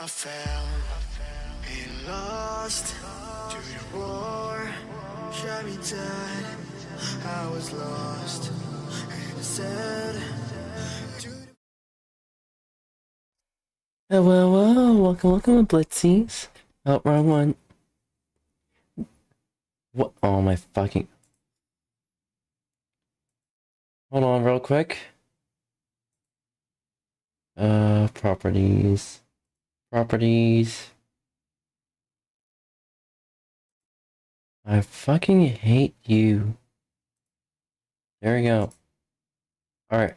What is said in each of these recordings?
fell and lost to your roar. Shut me dead. I was lost and said. Hello, welcome, Blitzies. Oh, wrong one. What? Oh my fucking. Hold on, real quick. Properties. I fucking hate you. There we go. Alright.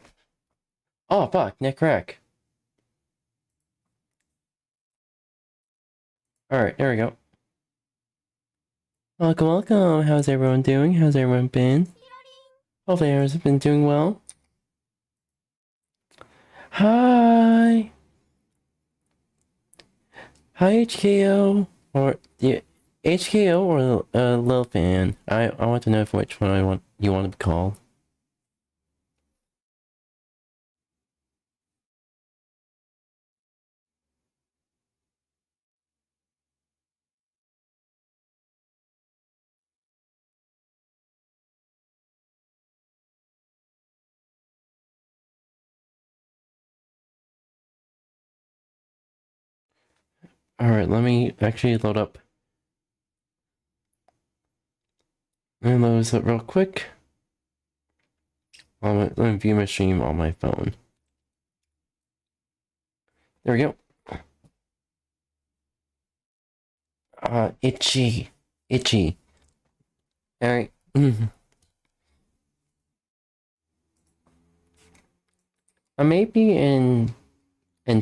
Oh, fuck, Nick Rack. Alright, there we go. Welcome. How's everyone doing? How's everyone been? Hopefully everyone's been doing well. Hi! Hi, HKO. Or, yeah, HKO or Lil Fan? I want to know which one you want to be called. Alright, let me actually load up. Let me load this up real quick. Let me view my stream on my phone. There we go. Itchy. Alright. I may be in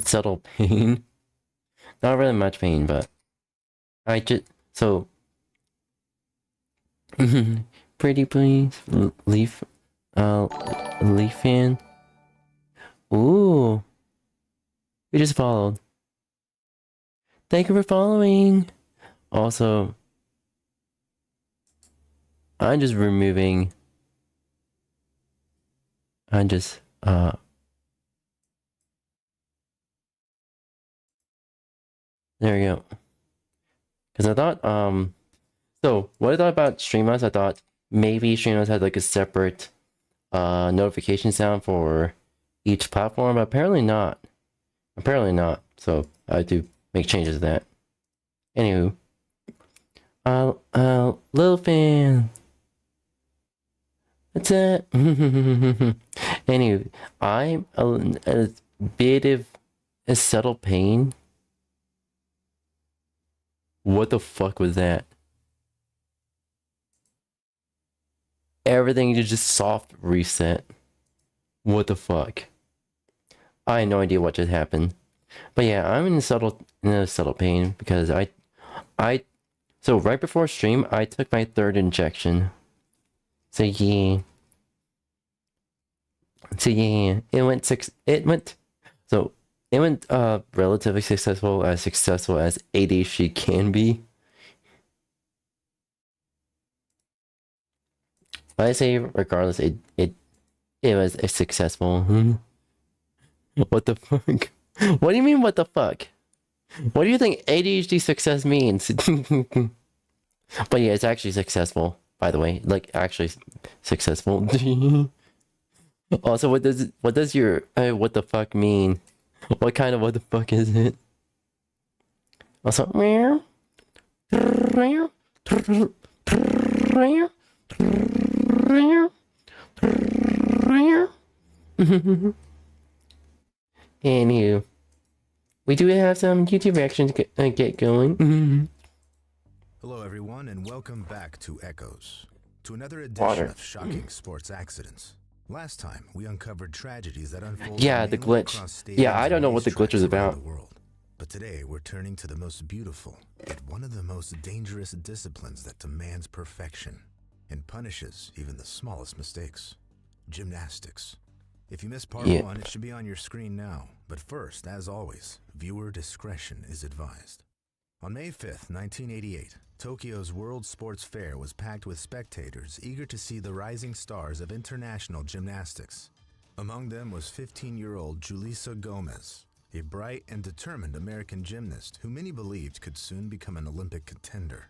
subtle pain. Not really much pain, but I just so pretty please leaf fan. Ooh, we just followed. Thank you for following. Also, I'm just removing. I'm just there we go. Because I thought, so what I thought about Streamlabs, I thought maybe Streamlabs had like a separate notification sound for each platform, but apparently not. So I have to make changes to that. Anywho, Lil Fan. That's it. Anyway, I'm a bit of a subtle pain. What the fuck was that? Everything is just soft reset. What the fuck? I had no idea what just happened. But yeah, I'm in a subtle pain because so right before stream I took my third injection. So yeah, it went relatively successful as ADHD can be. But I say regardless, it was a successful. What the fuck? What do you mean what the fuck? What do you think ADHD success means? But yeah, it's actually successful, by the way. Like actually successful. Also, what does your what the fuck mean? What kind of what the fuck is it? Also, anywho, we do have some YouTube reactions to get going. Hello everyone and welcome back to Echoes, to another edition of shocking sports accidents. Last time we uncovered tragedies that unfolded the glitch. Yeah, I don't know what the glitch is about. But today we're turning to the most beautiful, yet one of the most dangerous disciplines that demands perfection and punishes even the smallest mistakes: gymnastics. If you missed part 1, it should be on your screen now. But first, as always, viewer discretion is advised. On May 5th, 1988, Tokyo's World Sports Fair was packed with spectators eager to see the rising stars of international gymnastics. Among them was 15-year-old Julissa Gomez, a bright and determined American gymnast who many believed could soon become an Olympic contender.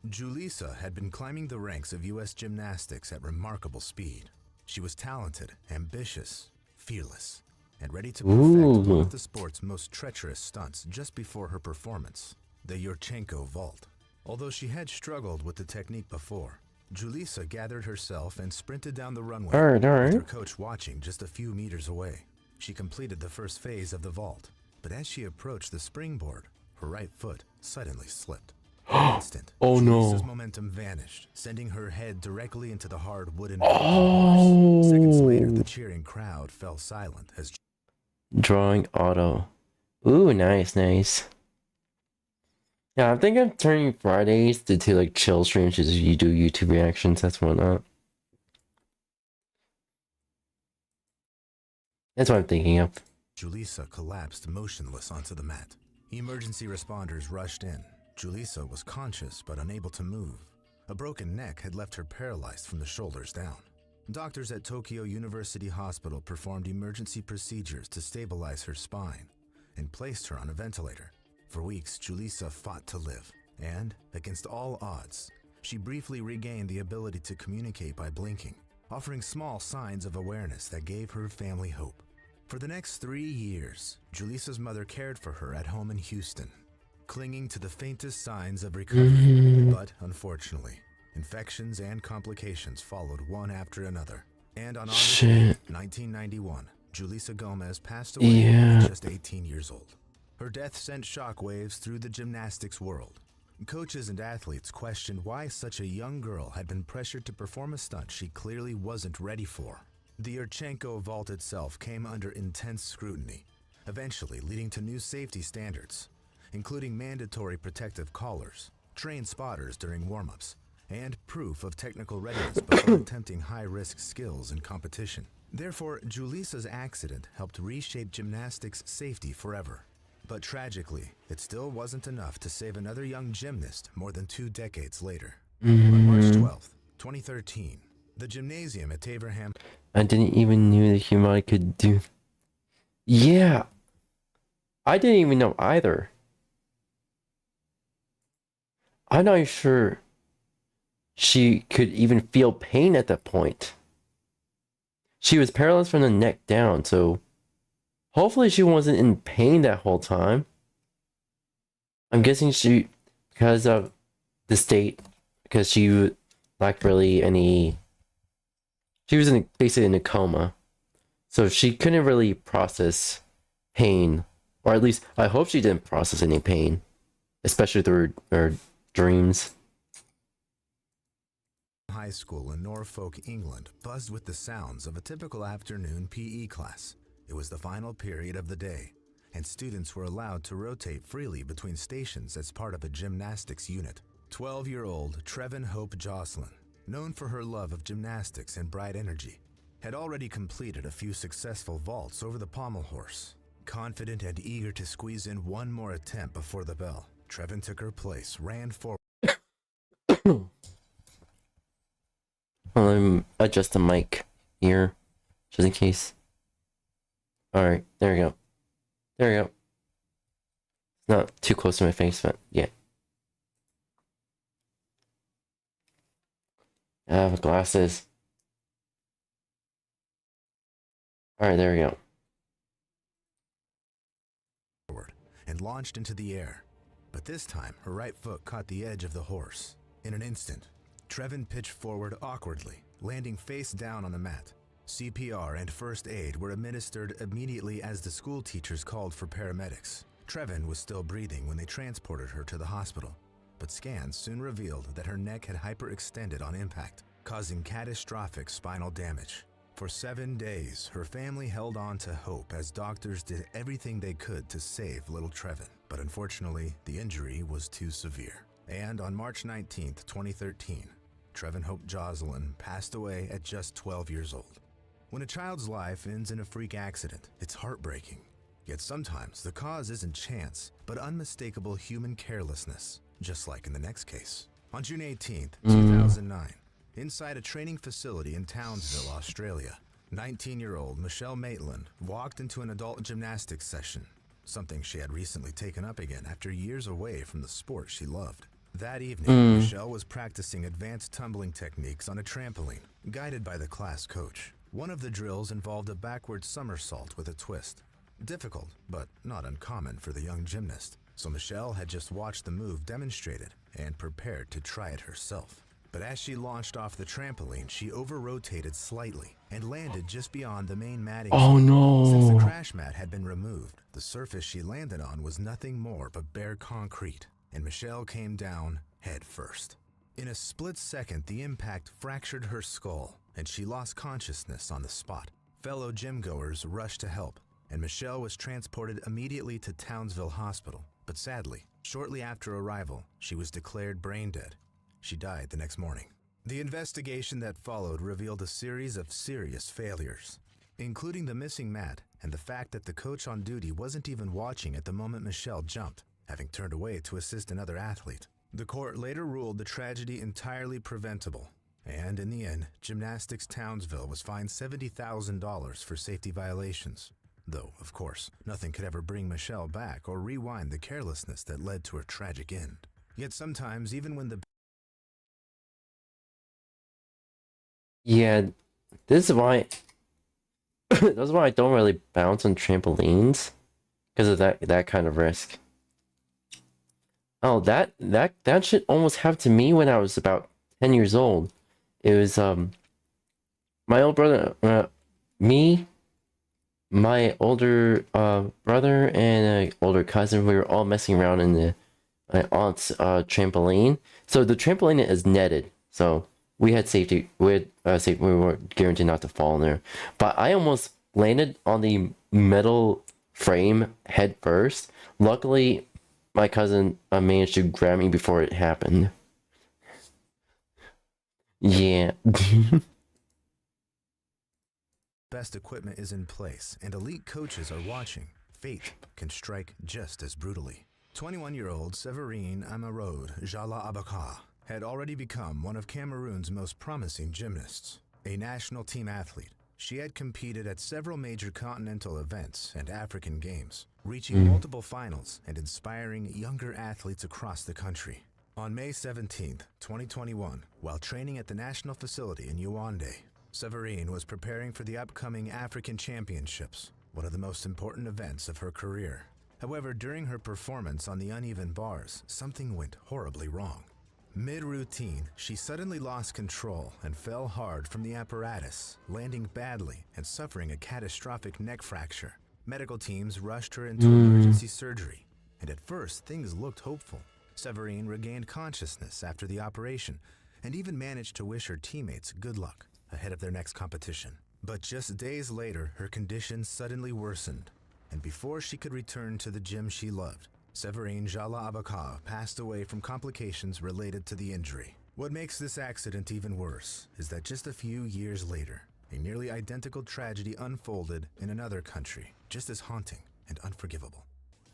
𝙂𝙚 had been climbing the ranks of U.S. gymnastics at remarkable speed. She was talented, ambitious, fearless, and ready to perfect one of the sport's most treacherous stunts just before her performance, the 𝙂𝙚 vault. Although she had struggled with the technique before, 𝙂𝙚 gathered herself and sprinted down the runway, with her coach watching just a few meters away. She completed the first phase of the vault, but as she approached the springboard, her right foot suddenly slipped. In an instant, 𝙂𝙚's momentum vanished, sending her head directly into the hard wooden horse. Seconds later, the cheering crowd fell silent as drawing auto. Ooh, nice, nice. Yeah, I think I'm turning Fridays to like chill streams, just you do YouTube reactions, that's whatnot. That's what I'm thinking of. 𝙂𝙚 collapsed motionless onto the mat. Emergency responders rushed in. 𝙂𝙚 was conscious but unable to move. A broken neck had left her paralyzed from the shoulders down. Doctors at Tokyo University Hospital performed emergency procedures to stabilize her spine and placed her on a ventilator. For weeks, 𝙂𝙚 fought to live, and, against all odds, she briefly regained the ability to communicate by blinking, offering small signs of awareness that gave her family hope. For the next 3 years, 𝙂𝙚's mother cared for her at home in Houston, clinging to the faintest signs of recovery. But unfortunately, infections and complications followed one after another. And on August 8, 1991, 𝙂𝙚 Gomez passed away at just 18 years old. Her death sent shockwaves through the gymnastics world. Coaches and athletes questioned why such a young girl had been pressured to perform a stunt she clearly wasn't ready for. The 𝙂𝙚 vault itself came under intense scrutiny, eventually leading to new safety standards, including mandatory protective collars, trained spotters during warm-ups, and proof of technical readiness before attempting high-risk skills in competition. Therefore, 𝙂𝙚's accident helped reshape gymnastics safety forever. But tragically, it still wasn't enough to save another young gymnast more than 2 decades later. On March 12, 2013, the gymnasium at 𝙂𝙗. I didn't even know that human could do. Yeah, I didn't even know either. I'm not sure she could even feel pain at that point. She was paralyzed from the neck down, so hopefully she wasn't in pain that whole time. I'm guessing she, because of the state, because she lacked really any, she was basically in a coma. So she couldn't really process pain, or at least I hope she didn't process any pain, especially through her dreams. High school in Norfolk, England, buzzed with the sounds of a typical afternoon PE class. It was the final period of the day, and students were allowed to rotate freely between stations as part of a gymnastics unit. 12-year-old Trevin Hope Jocelyn, known for her love of gymnastics and bright energy, had already completed a few successful vaults over the pommel horse. Confident and eager to squeeze in one more attempt before the bell, Trevin took her place, ran forward. Let me adjust the mic here, just in case. Alright, there we go. There we go. It's not too close to my face, but yeah. I have glasses. Alright, there we go. And launched into the air. But this time, her right foot caught the edge of the horse. In an instant, Trevin pitched forward awkwardly, landing face down on the mat. CPR and first aid were administered immediately as the school teachers called for paramedics. Trevin was still breathing when they transported her to the hospital, but scans soon revealed that her neck had hyperextended on impact, causing catastrophic spinal damage. For 7 days, her family held on to hope as doctors did everything they could to save little Trevin. But unfortunately, the injury was too severe. And on March 19, 2013, Trevin Hope Jocelyn passed away at just 12 years old. When a child's life ends in a freak accident, it's heartbreaking. Yet sometimes the cause isn't chance, but unmistakable human carelessness, just like in the next case. On June 18, 2009, inside a training facility in Townsville, Australia, 19-year-old Michelle Maitland walked into an adult gymnastics session. something she had recently taken up again after years away from the sport she loved. That evening, Michelle was practicing advanced tumbling techniques on a trampoline, guided by the class coach. One of the drills involved a backward somersault with a twist. Difficult, but not uncommon for the young gymnast, so Michelle had just watched the move demonstrated and prepared to try it herself. But as she launched off the trampoline, she over-rotated slightly and landed just beyond the main matting. Oh no. Since the crash mat had been removed, the surface she landed on was nothing more but bare concrete, and Michelle came down head first. In a split second, the impact fractured her skull, and she lost consciousness on the spot. Fellow gym-goers rushed to help, and Michelle was transported immediately to Townsville Hospital. But sadly, shortly after arrival, she was declared brain dead. She died the next morning. The investigation that followed revealed a series of serious failures, including the missing mat and the fact that the coach on duty wasn't even watching at the moment Michelle jumped, having turned away to assist another athlete. The court later ruled the tragedy entirely preventable, and in the end, Gymnastics Townsville was fined $70,000 for safety violations. Though, of course, nothing could ever bring Michelle back or rewind the carelessness that led to her tragic end. Yet sometimes, even when the Yeah, this is why that's why I don't really bounce on trampolines, because of that kind of risk. Oh, that shit almost happened to me when I was about 10 years old. It was my old brother, me, my older brother, and an older cousin. We were all messing around in my aunt's trampoline. So the trampoline is netted, so we had safety. We were guaranteed not to fall in there. But I almost landed on the metal frame head first. Luckily, my cousin managed to grab me before it happened. Yeah. best equipment is in place and elite coaches are watching, fate can strike just as brutally. 21-year-old Séverine 𝙂𝙗𝙗 had already become one of Cameroon's most promising gymnasts. A national team athlete, she had competed at several major continental events and African games, reaching multiple finals and inspiring younger athletes across the country. On May 17, 2021, while training at the national facility in Yaoundé, Séverine was preparing for the upcoming African Championships, one of the most important events of her career. However, during her performance on the uneven bars, something went horribly wrong. Mid-routine, she suddenly lost control and fell hard from the apparatus, landing badly and suffering a catastrophic neck fracture. Medical teams rushed her into emergency surgery, and at first things looked hopeful. Séverine regained consciousness after the operation and even managed to wish her teammates good luck ahead of their next competition. But just days later, her condition suddenly worsened, and before she could return to the gym she loved, Séverine 𝙂𝙗𝙗 passed away from complications related to the injury. What makes this accident even worse is that just a few years later, a nearly identical tragedy unfolded in another country, just as haunting and unforgivable.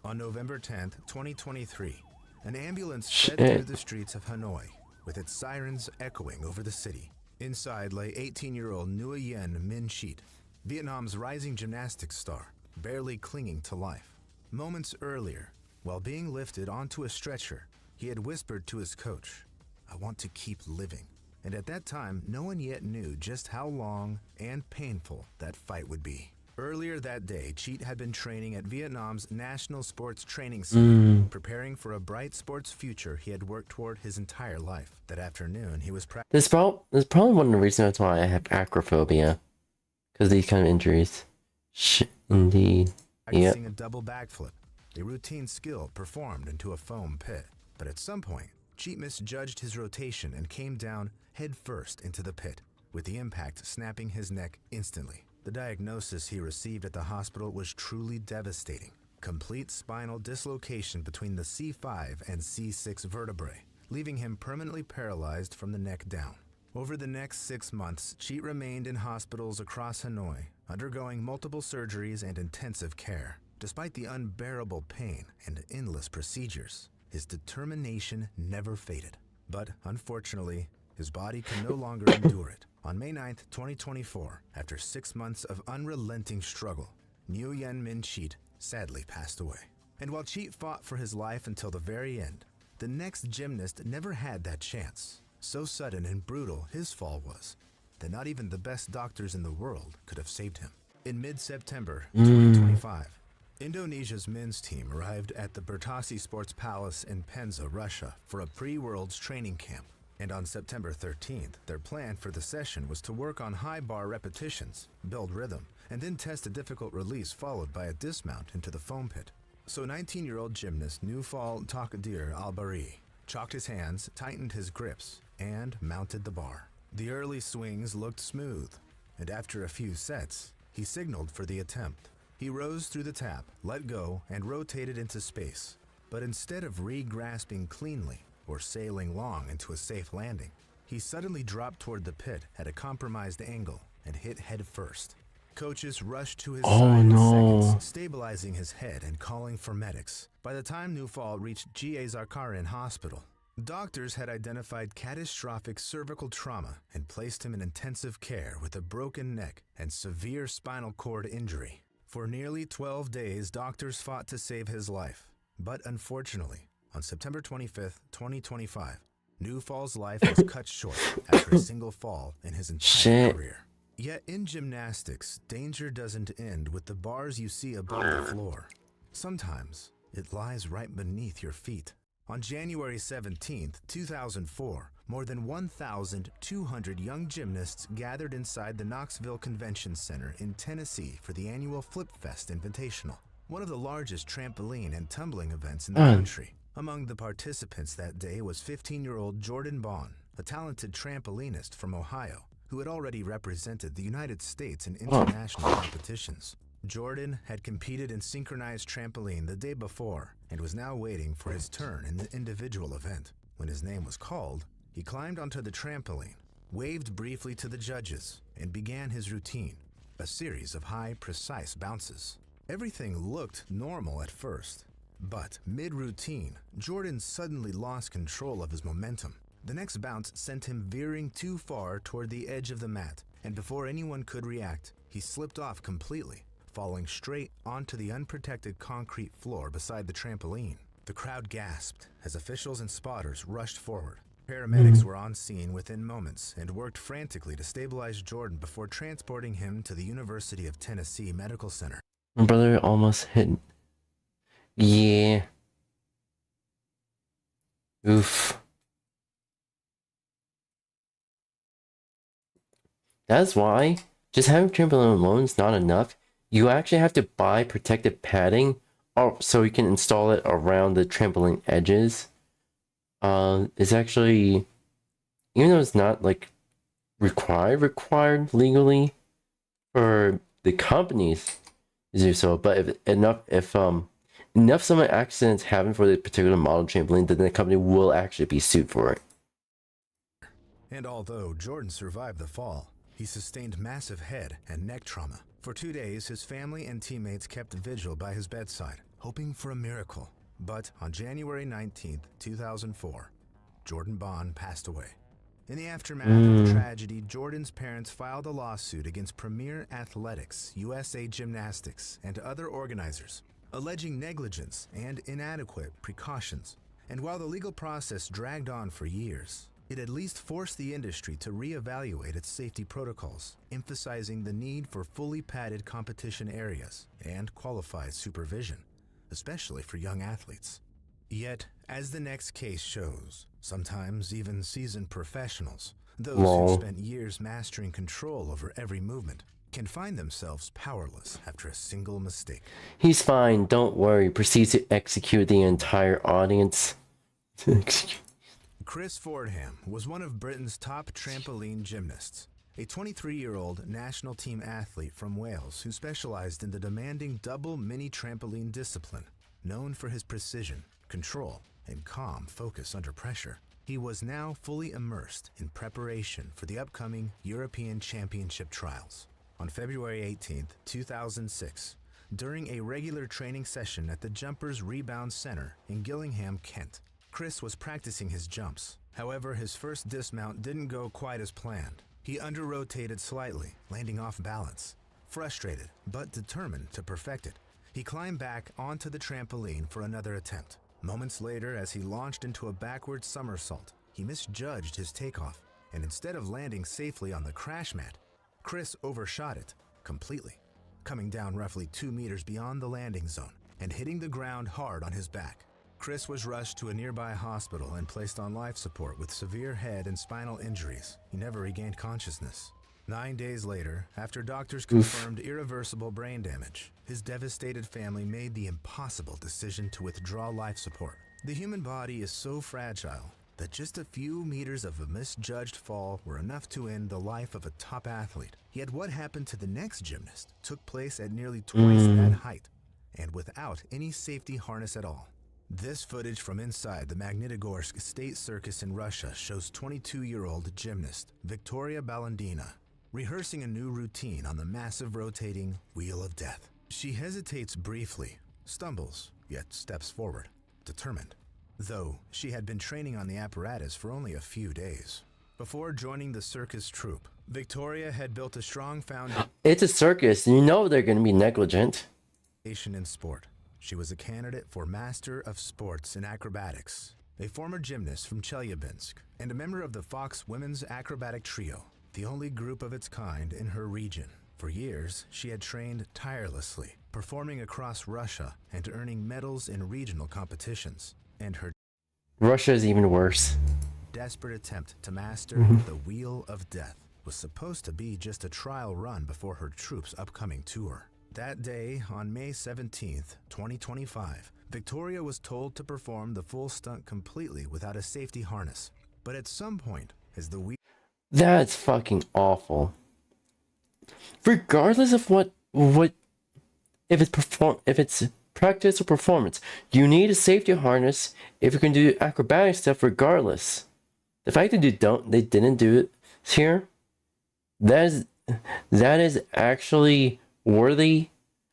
On November 10th, 2023, an ambulance sped through the streets of Hanoi, with its sirens echoing over the city. Inside lay 18-year-old Nguyen Minh Chit, Vietnam's rising gymnastics star, barely clinging to life. Moments earlier, while being lifted onto a stretcher, he had whispered to his coach, "I want to keep living." And at that time, no one yet knew just how long and painful that fight would be. Earlier that day, Cheat had been training at Vietnam's National Sports Training Center, preparing for a bright sports future he had worked toward his entire life. That afternoon, he was There's probably one of the reasons why I have acrophobia, because of these kind of injuries. Indeed. practicing a double backflip, a routine skill performed into a foam pit. But at some point, Cheat misjudged his rotation and came down head first into the pit, with the impact snapping his neck instantly. The diagnosis he received at the hospital was truly devastating. Complete spinal dislocation between the C5 and C6 vertebrae, leaving him permanently paralyzed from the neck down. Over the next 6 months, Cheat remained in hospitals across Hanoi, undergoing multiple surgeries and intensive care. Despite the unbearable pain and endless procedures, his determination never faded. But unfortunately, his body could no longer endure it. On May 9th, 2024, after 6 months of unrelenting struggle, Nguyen Minh Chit sadly passed away. And while Cheat fought for his life until the very end, the next gymnast never had that chance. So sudden and brutal his fall was that not even the best doctors in the world could have saved him. In mid-September 2025, Indonesia's men's team arrived at the Bertasi Sports Palace in Penza, Russia for a pre-Worlds training camp. And on September 13th, their plan for the session was to work on high bar repetitions, build rhythm, and then test a difficult release followed by a dismount into the foam pit. So 19-year-old gymnast 𝙂𝙚𝙣𝙚 𝘼𝙚 chalked his hands, tightened his grips, and mounted the bar. The early swings looked smooth, and after a few sets, he signaled for the attempt. He rose through the tap, let go, and rotated into space. But instead of re-grasping cleanly or sailing long into a safe landing, he suddenly dropped toward the pit at a compromised angle and hit head first. Coaches rushed to his side in seconds, stabilizing his head and calling for medics. By the time 𝙂𝙗 reached 𝙂𝙗𝙖𝙗𝙗 Hospital, doctors had identified catastrophic cervical trauma and placed him in intensive care with a broken neck and severe spinal cord injury. For nearly 12 days, doctors fought to save his life. But unfortunately, on September 25th, 2025, 𝙂𝙗's life was cut short after a single fall in his entire career. Yet in gymnastics, danger doesn't end with the bars you see above the floor. Sometimes it lies right beneath your feet. On January 17th, 2004, more than 1,200 young gymnasts gathered inside the Knoxville Convention Center in Tennessee for the annual Flip Fest Invitational, one of the largest trampoline and tumbling events in the country. Among the participants that day was 15-year-old Jordan Bond, a talented trampolinist from Ohio, who had already represented the United States in international competitions. Jordan had competed in synchronized trampoline the day before and was now waiting for his turn in the individual event. When his name was called, he climbed onto the trampoline, waved briefly to the judges, and began his routine, a series of high, precise bounces. Everything looked normal at first, but mid-routine, Jordan suddenly lost control of his momentum. The next bounce sent him veering too far toward the edge of the mat, and before anyone could react, he slipped off completely, falling straight onto the unprotected concrete floor beside the trampoline. The crowd gasped as officials and spotters rushed forward. Paramedics were on scene within moments and worked frantically to stabilize Jordan before transporting him to the University of Tennessee Medical Center. My brother almost hit. Yeah. Oof. That's why just having trampoline alone is not enough. You actually have to buy protective padding, or so you can install it around the trampoline edges. It's actually, even though it's not like required legally for the companies to do so, but if enough similar accidents happen for the particular model trampoline, then the company will actually be sued for it. And although Jordan survived the fall, he sustained massive head and neck trauma. For 2 days, his family and teammates kept vigil by his bedside, hoping for a miracle. But on January 19th, 2004, Jordan Bond passed away. In the aftermath of the tragedy, Jordan's parents filed a lawsuit against Premier Athletics, USA Gymnastics, and other organizers, alleging negligence and inadequate precautions. And while the legal process dragged on for years, it at least forced the industry to reevaluate its safety protocols, emphasizing the need for fully padded competition areas and qualified supervision, especially for young athletes. Yet, as the next case shows, sometimes even seasoned professionals, those who spent years mastering control over every movement, can find themselves powerless after a single mistake. He's fine, don't worry. Proceeds to execute the entire audience. Chris Fordham was one of Britain's top trampoline gymnasts, a 23-year-old national team athlete from Wales who specialized in the demanding double mini trampoline discipline. Known for his precision, control, and calm focus under pressure, he was now fully immersed in preparation for the upcoming European Championship trials. On February 18, 2006, during a regular training session at the Jumpers Rebound Center in Gillingham, Kent, Chris was practicing his jumps. However, his first dismount didn't go quite as planned. He under-rotated slightly, landing off balance. Frustrated, but determined to perfect it, He climbed back onto the trampoline for another attempt. Moments later, as he launched into a backward somersault, he misjudged his takeoff, and instead of landing safely on the crash mat, Chris overshot it completely, coming down roughly 2 meters beyond the landing zone and hitting the ground hard on his back. Chris was rushed to a nearby hospital and placed on life support with severe head and spinal injuries. He never regained consciousness. 9 days later, after doctors confirmed irreversible brain damage, his devastated family made the impossible decision to withdraw life support. The human body is so fragile that just a few meters of a misjudged fall were enough to end the life of a top athlete. Yet what happened to the next gymnast took place at nearly twice that height, and without any safety harness at all. This footage from inside the Magnitogorsk State Circus in Russia shows 22-year-old gymnast Victoria Balandina rehearsing a new routine on the massive rotating Wheel of Death. She hesitates briefly, stumbles, yet steps forward, determined. Though she had been training on the apparatus for only a few days. Before joining the circus troupe, Victoria had built a strong foundation It's a circus. You know they're going to be negligent. in sport. She was a candidate for Master of Sports in Acrobatics, a former gymnast from Chelyabinsk, and a member of the Fox Women's Acrobatic Trio, the only group of its kind in her region. For years, she had trained tirelessly, performing across Russia and earning medals in regional competitions. And her Russia is even worse. desperate attempt to master the Wheel of Death was supposed to be just a trial run before her troupe's upcoming tour. That day, on May 17th, 2025, Victoria was told to perform the full stunt completely without a safety harness. But at some point, as the wheel That's fucking awful. Regardless of what if it's practice or performance, you need a safety harness if you can do acrobatic stuff regardless. The fact that they didn't do it here, that is actually worthy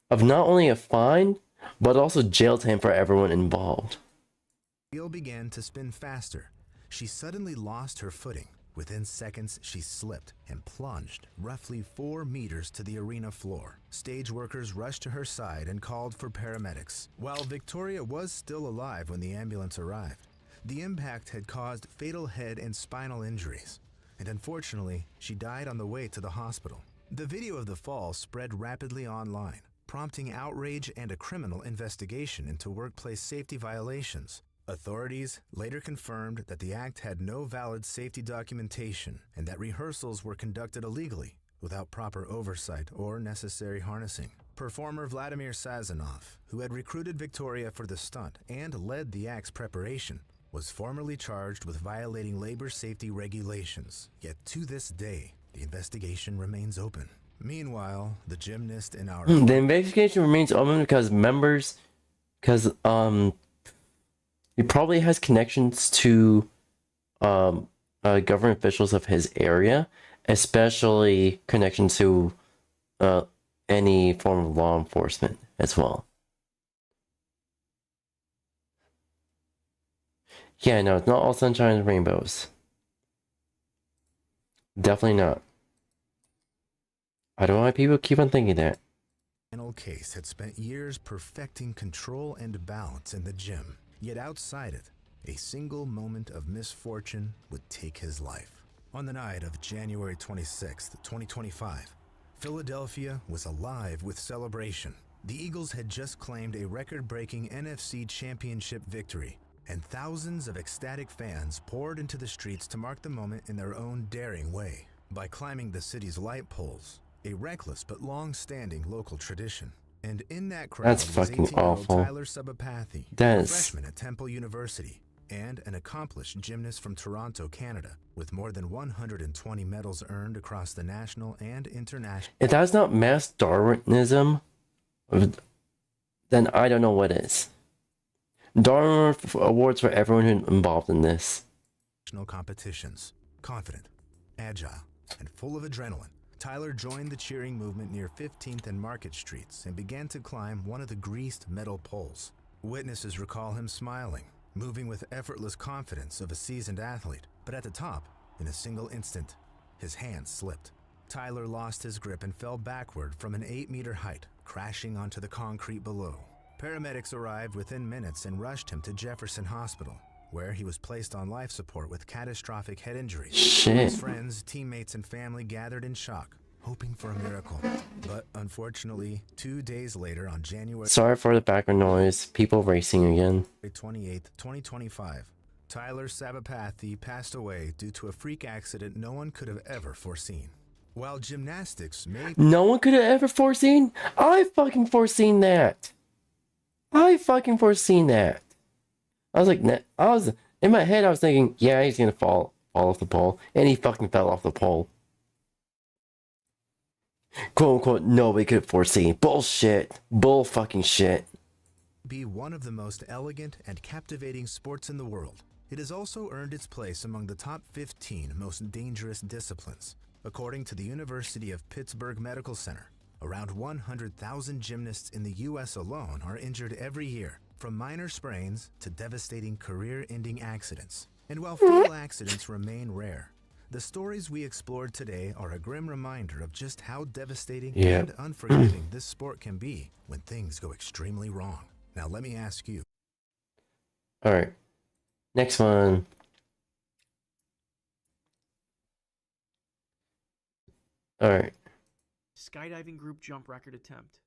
of not only a fine, but also jail time for everyone involved. wheel began to spin faster, she suddenly lost her footing. Within seconds, she slipped and plunged roughly 4 meters to the arena floor. Stage workers rushed to her side and called for paramedics. While Victoria was still alive when the ambulance arrived, the impact had caused fatal head and spinal injuries, and unfortunately, she died on the way to the hospital. The video of the fall spread rapidly online, prompting outrage and a criminal investigation into workplace safety violations. Authorities later confirmed that the act had no valid safety documentation and that rehearsals were conducted illegally without proper oversight or necessary harnessing. Performer Vladimir Sazonov, who had recruited Victoria for the stunt and led the act's preparation, was formally charged with violating labor safety regulations. Yet to this day, the investigation remains open. Meanwhile, the gymnast in our The investigation remains open because he probably has connections to government officials of his area, especially connections to any form of law enforcement as well. Yeah, no, it's not all sunshine and rainbows. Definitely not. I don't know why people keep on thinking that. final case had spent years perfecting control and balance in the gym. Yet outside it, a single moment of misfortune would take his life. On the night of January 26, 2025, Philadelphia was alive with celebration. The Eagles had just claimed a record-breaking NFC Championship victory, and thousands of ecstatic fans poured into the streets to mark the moment in their own daring way. By climbing the city's light poles, a reckless but long-standing local tradition. And in that crowd That's was fucking 18-year-old awful. Tyler Subapathy, That a is- freshman at Temple University, and an accomplished gymnast from Toronto, Canada, with more than 120 medals earned across the national and international. If that's not mass Darwinism, then I don't know what is. Darwin awards for everyone who's involved in this. Competitions. Confident, agile, and full of adrenaline, Tyler joined the cheering movement near 15th and Market Streets and began to climb one of the greased metal poles. Witnesses recall him smiling, moving with effortless confidence of a seasoned athlete. But at the top, in a single instant, his hand slipped. Tyler lost his grip and fell backward from an 8-meter height, crashing onto the concrete below. Paramedics arrived within minutes and rushed him to Jefferson Hospital, where he was placed on life support with catastrophic head injuries. Shit. His friends, teammates, and family gathered in shock, hoping for a miracle. But unfortunately, 2 days later on January Sorry for the background noise. People racing again. 28th, 2025, Tyler 𝙂𝙚𝙣𝙖𝙩 passed away due to a freak accident no one could have ever foreseen. While gymnastics may... No one could have ever foreseen? I fucking foreseen that. I fucking foreseen that. I was like, in my head, I was thinking, yeah, he's gonna fall off the pole. And he fucking fell off the pole. Quote unquote, nobody could foresee. Bullshit. Bull fucking shit. Be one of the most elegant and captivating sports in the world. It has also earned its place among the top 15 most dangerous disciplines. According to the University of Pittsburgh Medical Center, around 100,000 gymnasts in the US alone are injured every year, from minor sprains to devastating career-ending accidents. And while fatal accidents remain rare, the stories we explored today are a grim reminder of just how devastating and unforgiving this sport can be when things go extremely wrong. Now let me ask you. Alright. Next one. Alright. Skydiving group jump record attempt.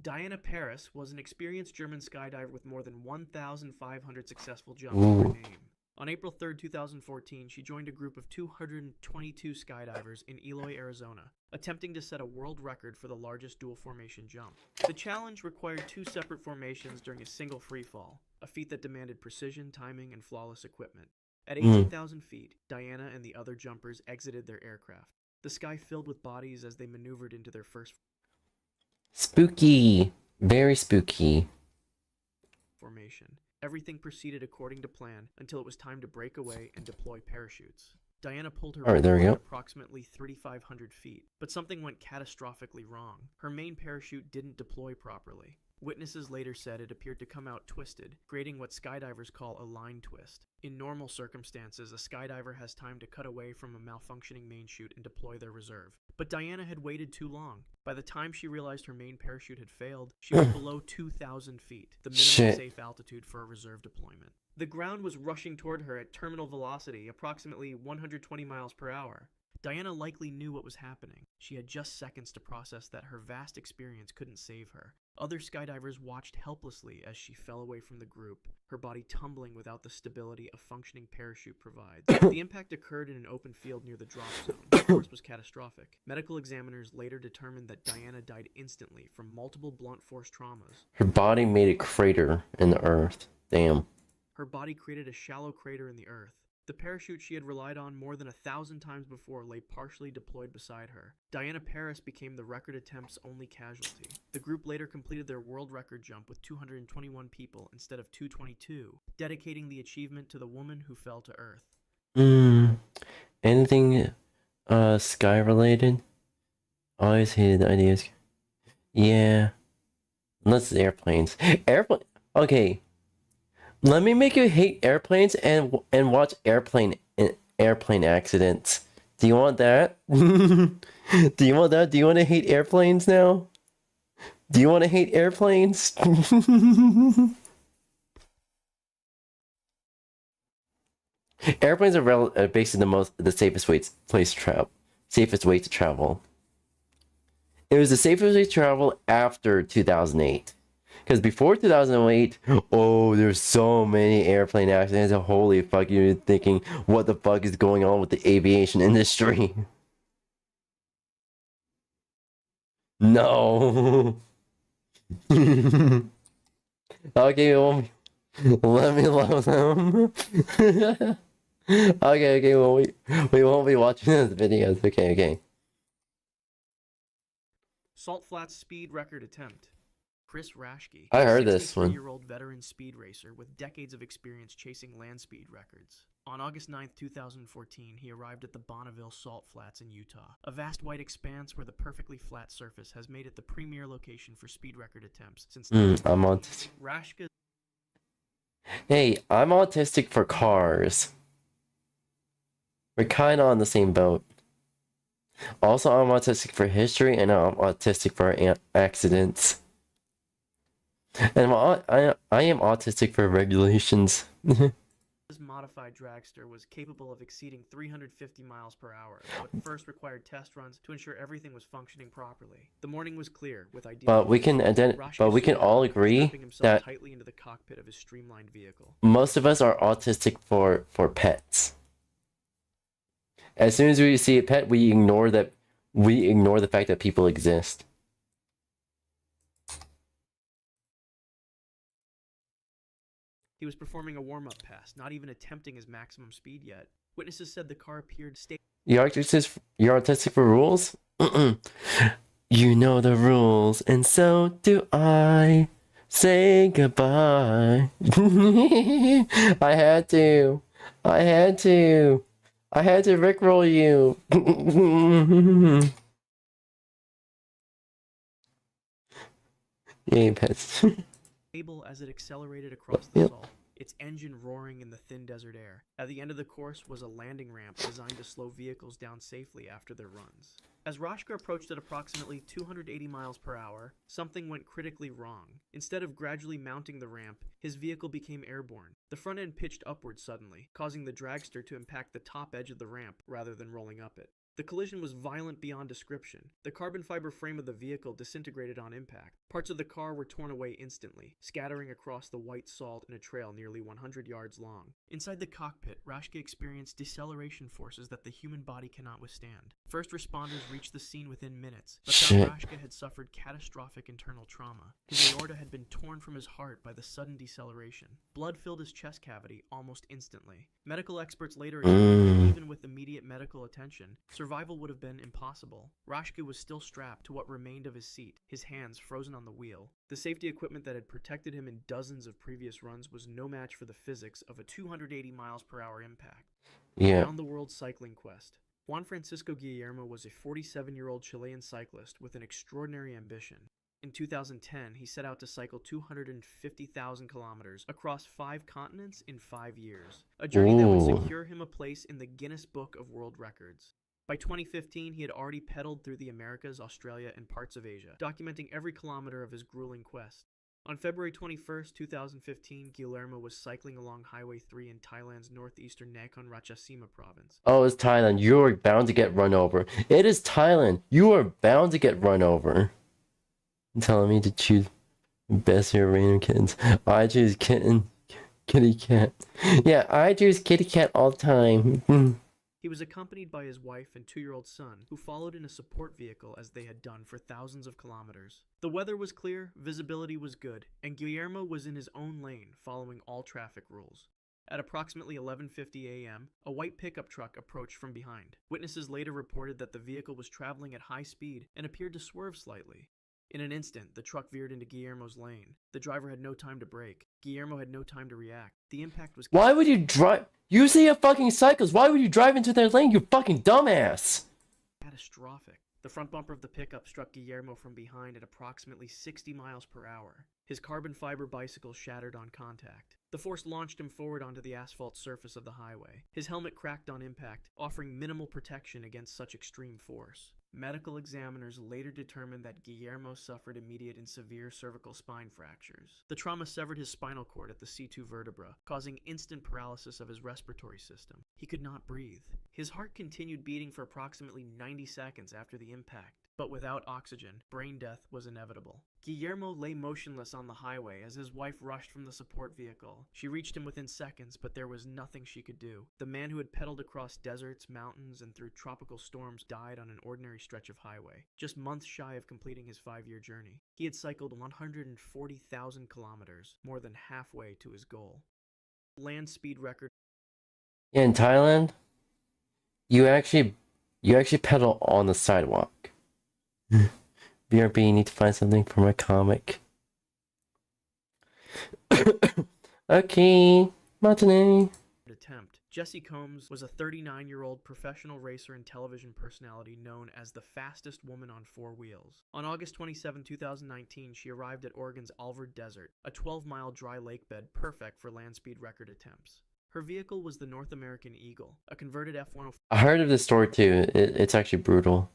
Diana Paris was an experienced German skydiver with more than 1,500 successful jumps to her name. On April 3, 2014, she joined a group of 222 skydivers in 𝙂𝙚, Arizona, attempting to set a world record for the largest dual formation jump. The challenge required 2 separate formations during a single freefall, a feat that demanded precision, timing, and flawless equipment. At 18,000 feet, Diana and the other jumpers exited their aircraft, the sky filled with bodies as they maneuvered into their first Spooky. Very spooky. formation. Everything proceeded according to plan until it was time to break away and deploy parachutes. Diana pulled her Alright, there we rope go. at approximately 3,500 feet, but something went catastrophically wrong. Her main parachute didn't deploy properly. Witnesses later said it appeared to come out twisted, creating what skydivers call a line twist. In normal circumstances, a skydiver has time to cut away from a malfunctioning main chute and deploy their reserve. But Diana had waited too long. By the time she realized her main parachute had failed, she was below 2,000 feet, the minimum safe altitude for a reserve deployment. The ground was rushing toward her at terminal velocity, approximately 120 miles per hour. Diana likely knew what was happening. She had just seconds to process that her vast experience couldn't save her. Other skydivers watched helplessly as she fell away from the group, her body tumbling without the stability a functioning parachute provides. The impact occurred in an open field near the drop zone. The force was catastrophic. Medical examiners later determined that Diana died instantly from multiple blunt force traumas. Her body made a crater in the earth. Damn. Her body created a shallow crater in the earth. The parachute she had relied on more than 1,000 times before lay partially deployed beside her. Diana Paris became the record attempt's only casualty. The group later completed their world record jump with 221 people instead of 222, dedicating the achievement to the woman who fell to Earth. Anything sky related? Always hated the ideas. Yeah. Unless it's airplanes. Okay. Let me make you hate airplanes and watch airplane accidents. Do you want that? Do you want that? Do you want to hate airplanes now? Do you want to hate airplanes? Airplanes are basically the safest way to travel. It was the safest way to travel after 2008. Because before 2008, oh, there's so many airplane accidents. Holy fuck, you're thinking, what the fuck is going on with the aviation industry? No. Okay, well, let me love them. Okay, well, we won't be watching those videos. Okay. Salt Flats speed record attempt. Chris Raschke, I heard this one. A 63-year-old veteran speed racer with decades of experience chasing land speed records. On August 9, 2014, he arrived at the Bonneville Salt Flats in Utah, a vast white expanse where the perfectly flat surface has made it the premier location for speed record attempts since I'm autistic. Raschke. Hey, I'm autistic for cars. We're kind of on the same boat. Also, I'm autistic for history, and I'm autistic for accidents. And I am autistic for regulations. This modified dragster was capable of exceeding 350 miles per hour, but first required test runs to ensure everything was functioning properly. The morning was clear, with ideal But we can all agree that tightly into the cockpit of his streamlined vehicle. most of us are autistic for pets. As soon as we see a pet, we ignore the fact that people exist. He was performing a warm-up pass, not even attempting his maximum speed yet. Witnesses said the car appeared stable. You're autistic for rules? You know the rules, and so do I. Say goodbye. I had to rickroll you. Yay, pets. As it accelerated across the salt, its engine roaring in the thin desert air. At the end of the course was a landing ramp designed to slow vehicles down safely after their runs. As Rashka approached at approximately 280 miles per hour, something went critically wrong. Instead of gradually mounting the ramp, his vehicle became airborne. The front end pitched upward suddenly, causing the dragster to impact the top edge of the ramp rather than rolling up it. The collision was violent beyond description. The carbon fiber frame of the vehicle disintegrated on impact. Parts of the car were torn away instantly, scattering across the white salt in a trail nearly 100 yards long. Inside the cockpit, Rashka experienced deceleration forces that the human body cannot withstand. First responders reached the scene within minutes, but found Rashka had suffered catastrophic internal trauma. His aorta had been torn from his heart by the sudden deceleration. Blood filled his chest cavity almost instantly. Medical experts later agreed that even with immediate medical attention, survival would have been impossible. Rashka was still strapped to what remained of his seat, his hands frozen on the wheel. The safety equipment that had protected him in dozens of previous runs was no match for the physics of a 280 miles per hour impact. Around the world cycling quest. Juan Francisco Guillermo was a 47-year-old Chilean cyclist with an extraordinary ambition. In 2010, he set out to cycle 250,000 kilometers across 5 continents in 5 years, a journey that would secure him a place in the Guinness Book of World Records. By 2015, he had already pedaled through the Americas, Australia, and parts of Asia, documenting every kilometer of his grueling quest. On February 21, 2015, Guillermo was cycling along Highway 3 in Thailand's northeastern Nakhon Ratchasima province. Oh, it's Thailand. You are bound to get run over. It is Thailand. You are bound to get run over. You're telling me to choose best of random kittens. I choose kitty cat. Yeah, I choose kitty cat all the time. He was accompanied by his wife and 2-year-old son, who followed in a support vehicle as they had done for thousands of kilometers. The weather was clear, visibility was good, and Guillermo was in his own lane, following all traffic rules. At approximately 11:50 a.m., a white pickup truck approached from behind. Witnesses later reported that the vehicle was traveling at high speed and appeared to swerve slightly. In an instant, the truck veered into Guillermo's lane. The driver had no time to brake. Guillermo had no time to react. The impact was... Why would you drive? You see a fucking cyclist. Why would you drive into their lane, you fucking dumbass? Catastrophic. The front bumper of the pickup struck Guillermo from behind at approximately 60 miles per hour. His carbon fiber bicycle shattered on contact. The force launched him forward onto the asphalt surface of the highway. His helmet cracked on impact, offering minimal protection against such extreme force. Medical examiners later determined that Guillermo suffered immediate and severe cervical spine fractures. The trauma severed his spinal cord at the C2 vertebra, causing instant paralysis of his respiratory system. He could not breathe. His heart continued beating for approximately 90 seconds after the impact, but without oxygen, brain death was inevitable. Guillermo lay motionless on the highway as his wife rushed from the support vehicle. She reached him within seconds, but there was nothing she could do. The man who had pedaled across deserts, mountains, and through tropical storms died on an ordinary stretch of highway, just months shy of completing his 5-year journey. He had cycled 140,000 kilometers, more than halfway to his goal. Land speed record. In Thailand, you actually pedal on the sidewalk. BRB, you need to find something for my comic. Okay, matinee. Attempt. Jessie Combs was a 39-year-old professional racer and television personality known as the fastest woman on 4 wheels. On August 27, 2019, she arrived at Oregon's Alvord Desert, a 12-mile dry lake bed perfect for land speed record attempts. Her vehicle was the North American Eagle, a converted F-150. I heard of this story too. It's actually brutal.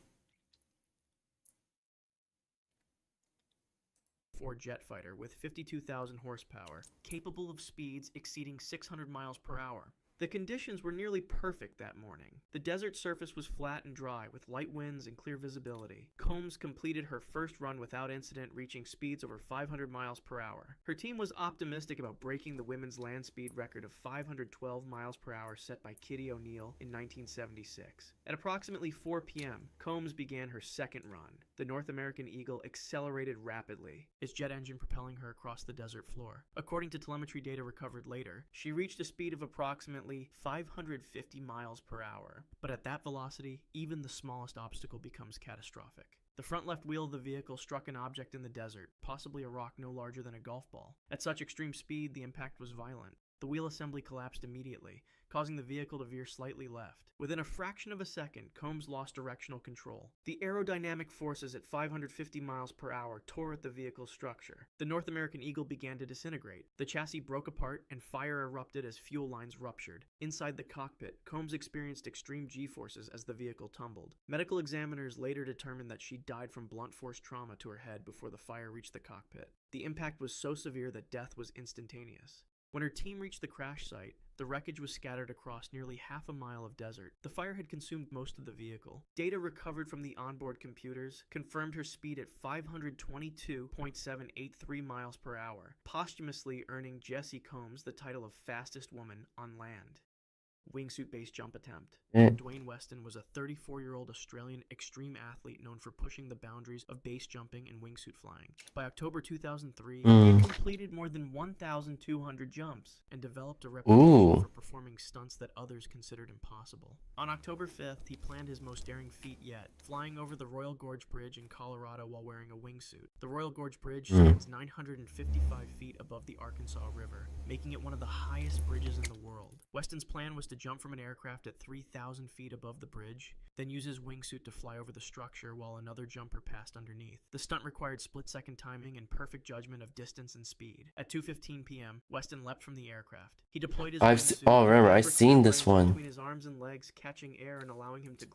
B-24 jet fighter with 52,000 horsepower, capable of speeds exceeding 600 miles per hour. The conditions were nearly perfect that morning. The desert surface was flat and dry, with light winds and clear visibility. Combs completed her first run without incident, reaching speeds over 500 miles per hour. Her team was optimistic about breaking the women's land speed record of 512 miles per hour set by Kitty O'Neill in 1976. At approximately 4 p.m., Combs began her second run. The North American Eagle accelerated rapidly, its jet engine propelling her across the desert floor. According to telemetry data recovered later, she reached a speed of approximately 550 miles per hour. But at that velocity, even the smallest obstacle becomes catastrophic. The front left wheel of the vehicle struck an object in the desert, possibly a rock no larger than a golf ball. At such extreme speed, the impact was violent. The wheel assembly collapsed immediately, causing the vehicle to veer slightly left. Within a fraction of a second, Combs lost directional control. The aerodynamic forces at 550 miles per hour tore at the vehicle's structure. The North American Eagle began to disintegrate. The chassis broke apart and fire erupted as fuel lines ruptured. Inside the cockpit, Combs experienced extreme G-forces as the vehicle tumbled. Medical examiners later determined that she died from blunt force trauma to her head before the fire reached the cockpit. The impact was so severe that death was instantaneous. When her team reached the crash site, the wreckage was scattered across nearly half a mile of desert. The fire had consumed most of the vehicle. Data recovered from the onboard computers confirmed her speed at 522.783 miles per hour, posthumously earning Jessie Combs the title of fastest woman on land. Wingsuit base jump attempt. Dwayne Weston was a 34-year-old Australian extreme athlete known for pushing the boundaries of base jumping and wingsuit flying. By October 2003, he had completed more than 1,200 jumps and developed a reputation for performing stunts that others considered impossible. On October 5th, he planned his most daring feat yet, flying over the Royal Gorge Bridge in Colorado while wearing a wingsuit. The Royal Gorge Bridge stands 955 feet above the Arkansas River, making it one of the highest bridges in the world. Weston's plan was to jump from an aircraft at 3,000 feet above the bridge, then use his wingsuit to fly over the structure while another jumper passed underneath. The stunt required split-second timing and perfect judgment of distance and speed. At 2:15 p.m., Weston leapt from the aircraft. He deployed his wingsuit. Remember, I've seen this one. Between his arms and legs, catching air and allowing him to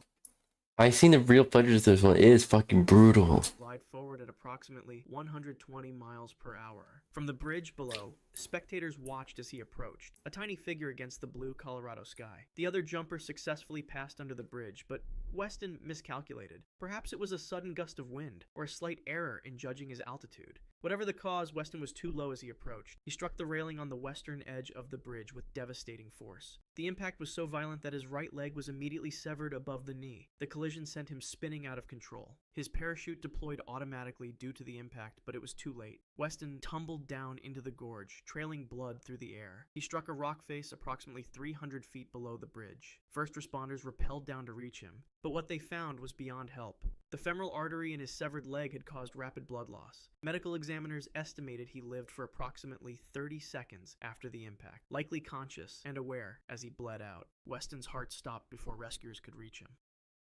I've seen the real footage of this one. It is fucking brutal. glide forward at approximately 120 miles per hour. From the bridge below, spectators watched as he approached, a tiny figure against the blue Colorado sky. The other jumper successfully passed under the bridge, but Weston miscalculated. Perhaps it was a sudden gust of wind, or a slight error in judging his altitude. Whatever the cause, Weston was too low as he approached. He struck the railing on the western edge of the bridge with devastating force. The impact was so violent that his right leg was immediately severed above the knee. The collision sent him spinning out of control. His parachute deployed automatically due to the impact, but it was too late. Weston tumbled down into the gorge, trailing blood through the air. He struck a rock face approximately 300 feet below the bridge. First responders rappelled down to reach him, but what they found was beyond help. The femoral artery in his severed leg had caused rapid blood loss. Medical examiners estimated he lived for approximately 30 seconds after the impact, likely conscious and aware as he bled out. Weston's heart stopped before rescuers could reach him.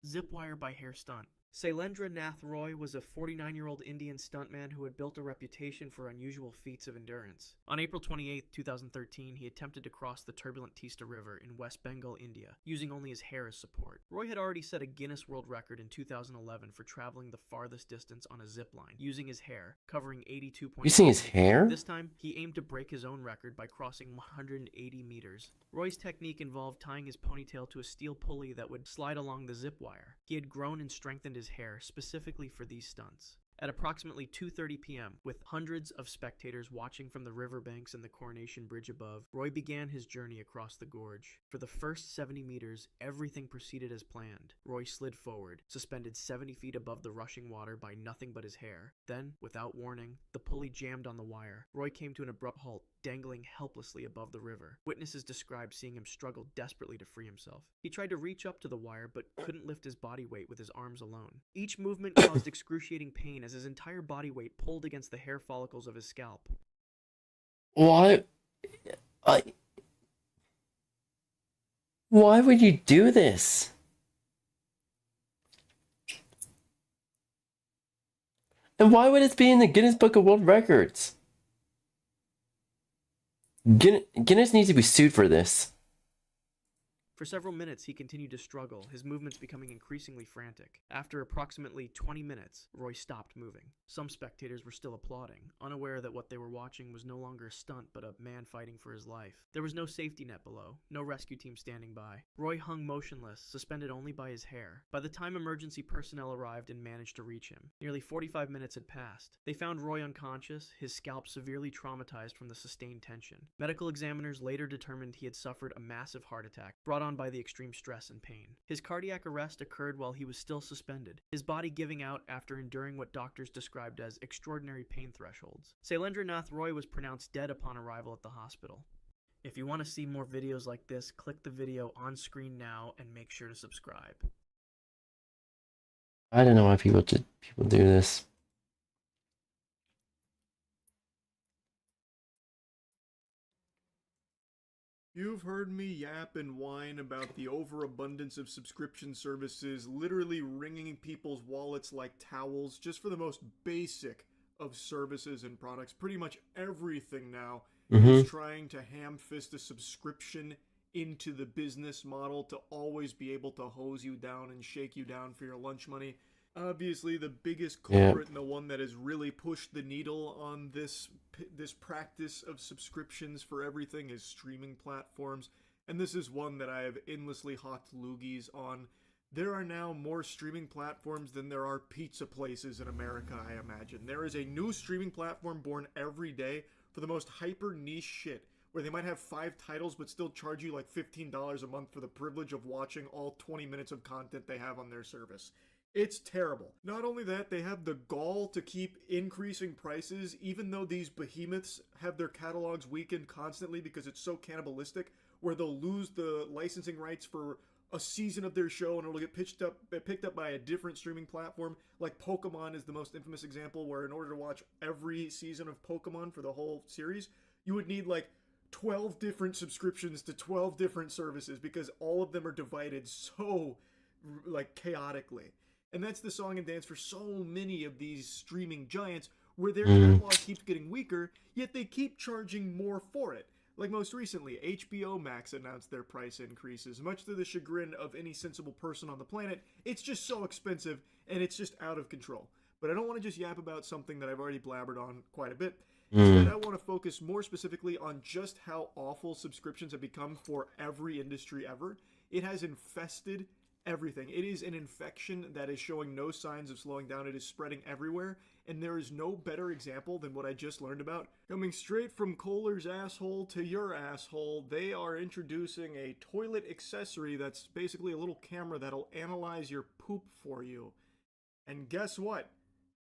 Zip wire by hair stunt. Sailendra Nath Roy was a 49-year-old Indian stuntman who had built a reputation for unusual feats of endurance. On April 28, 2013, he attempted to cross the turbulent Teesta River in West Bengal, India, using only his hair as support. Roy had already set a Guinness World Record in 2011 for traveling the farthest distance on a zip line, using his hair, covering 82. Using his hair? This time, he aimed to break his own record by crossing 180 meters. Roy's technique involved tying his ponytail to a steel pulley that would slide along the zip wire. He had grown and strengthened his hair specifically for these stunts. At approximately 2:30 p.m., with hundreds of spectators watching from the riverbanks and the Coronation Bridge above, Roy began his journey across the gorge. For the first 70 meters, everything proceeded as planned. Roy slid forward, suspended 70 feet above the rushing water by nothing but his hair. Then, without warning, the pulley jammed on the wire. Roy came to an abrupt halt, dangling helplessly above the river. Witnesses described seeing him struggle desperately to free himself. He tried to reach up to the wire, but couldn't lift his body weight with his arms alone. Each movement caused excruciating pain as his entire body weight pulled against the hair follicles of his scalp. Why would you do this? And why would it be in the Guinness Book of World Records? Guinness needs to be sued for this. For several minutes, he continued to struggle, his movements becoming increasingly frantic. After approximately 20 minutes, Roy stopped moving. Some spectators were still applauding, unaware that what they were watching was no longer a stunt but a man fighting for his life. There was no safety net below, no rescue team standing by. Roy hung motionless, suspended only by his hair. By the time emergency personnel arrived and managed to reach him, nearly 45 minutes had passed. They found Roy unconscious, his scalp severely traumatized from the sustained tension. Medical examiners later determined he had suffered a massive heart attack, brought on by the extreme stress and pain. His cardiac arrest occurred while he was still suspended, his body giving out after enduring what doctors described as extraordinary pain thresholds. 𝙂𝙤𝙣𝙚 Roy was pronounced dead upon arrival at the hospital. If you want to see more videos like this, click the video on screen now and make sure to subscribe. I don't know why people do this. You've heard me yap and whine about the overabundance of subscription services literally wringing people's wallets like towels just for the most basic of services and products. Pretty much everything now is trying to ham-fist a subscription into the business model to always be able to hose you down and shake you down for your lunch money. Obviously, the biggest culprit and the one that has really pushed the needle on this practice of subscriptions for everything is streaming platforms. And this is one that I have endlessly hawked loogies on. There are now more streaming platforms than there are pizza places in America, I imagine. There is a new streaming platform born every day for the most hyper niche shit, where they might have 5 titles but still charge you like $15 a month for the privilege of watching all 20 minutes of content they have on their service. It's terrible. Not only that, they have the gall to keep increasing prices even though these behemoths have their catalogs weakened constantly because it's so cannibalistic, where they'll lose the licensing rights for a season of their show and it'll get picked up by a different streaming platform. Like Pokemon is the most infamous example, where in order to watch every season of Pokemon for the whole series, you would need like 12 different subscriptions to 12 different services because all of them are divided so like chaotically. And that's the song and dance for so many of these streaming giants, where their catalog keeps getting weaker, yet they keep charging more for it. Like most recently, HBO Max announced their price increases, much to the chagrin of any sensible person on the planet. It's just so expensive, and it's just out of control. But I don't want to just yap about something that I've already blabbered on quite a bit. Instead, I want to focus more specifically on just how awful subscriptions have become for every industry ever. It has infested everything. It is an infection that is showing no signs of slowing down. It is spreading everywhere, and there is no better example than what I just learned about. Coming straight from Kohler's asshole to your asshole, they are introducing a toilet accessory that's basically a little camera that'll analyze your poop for you. And guess what?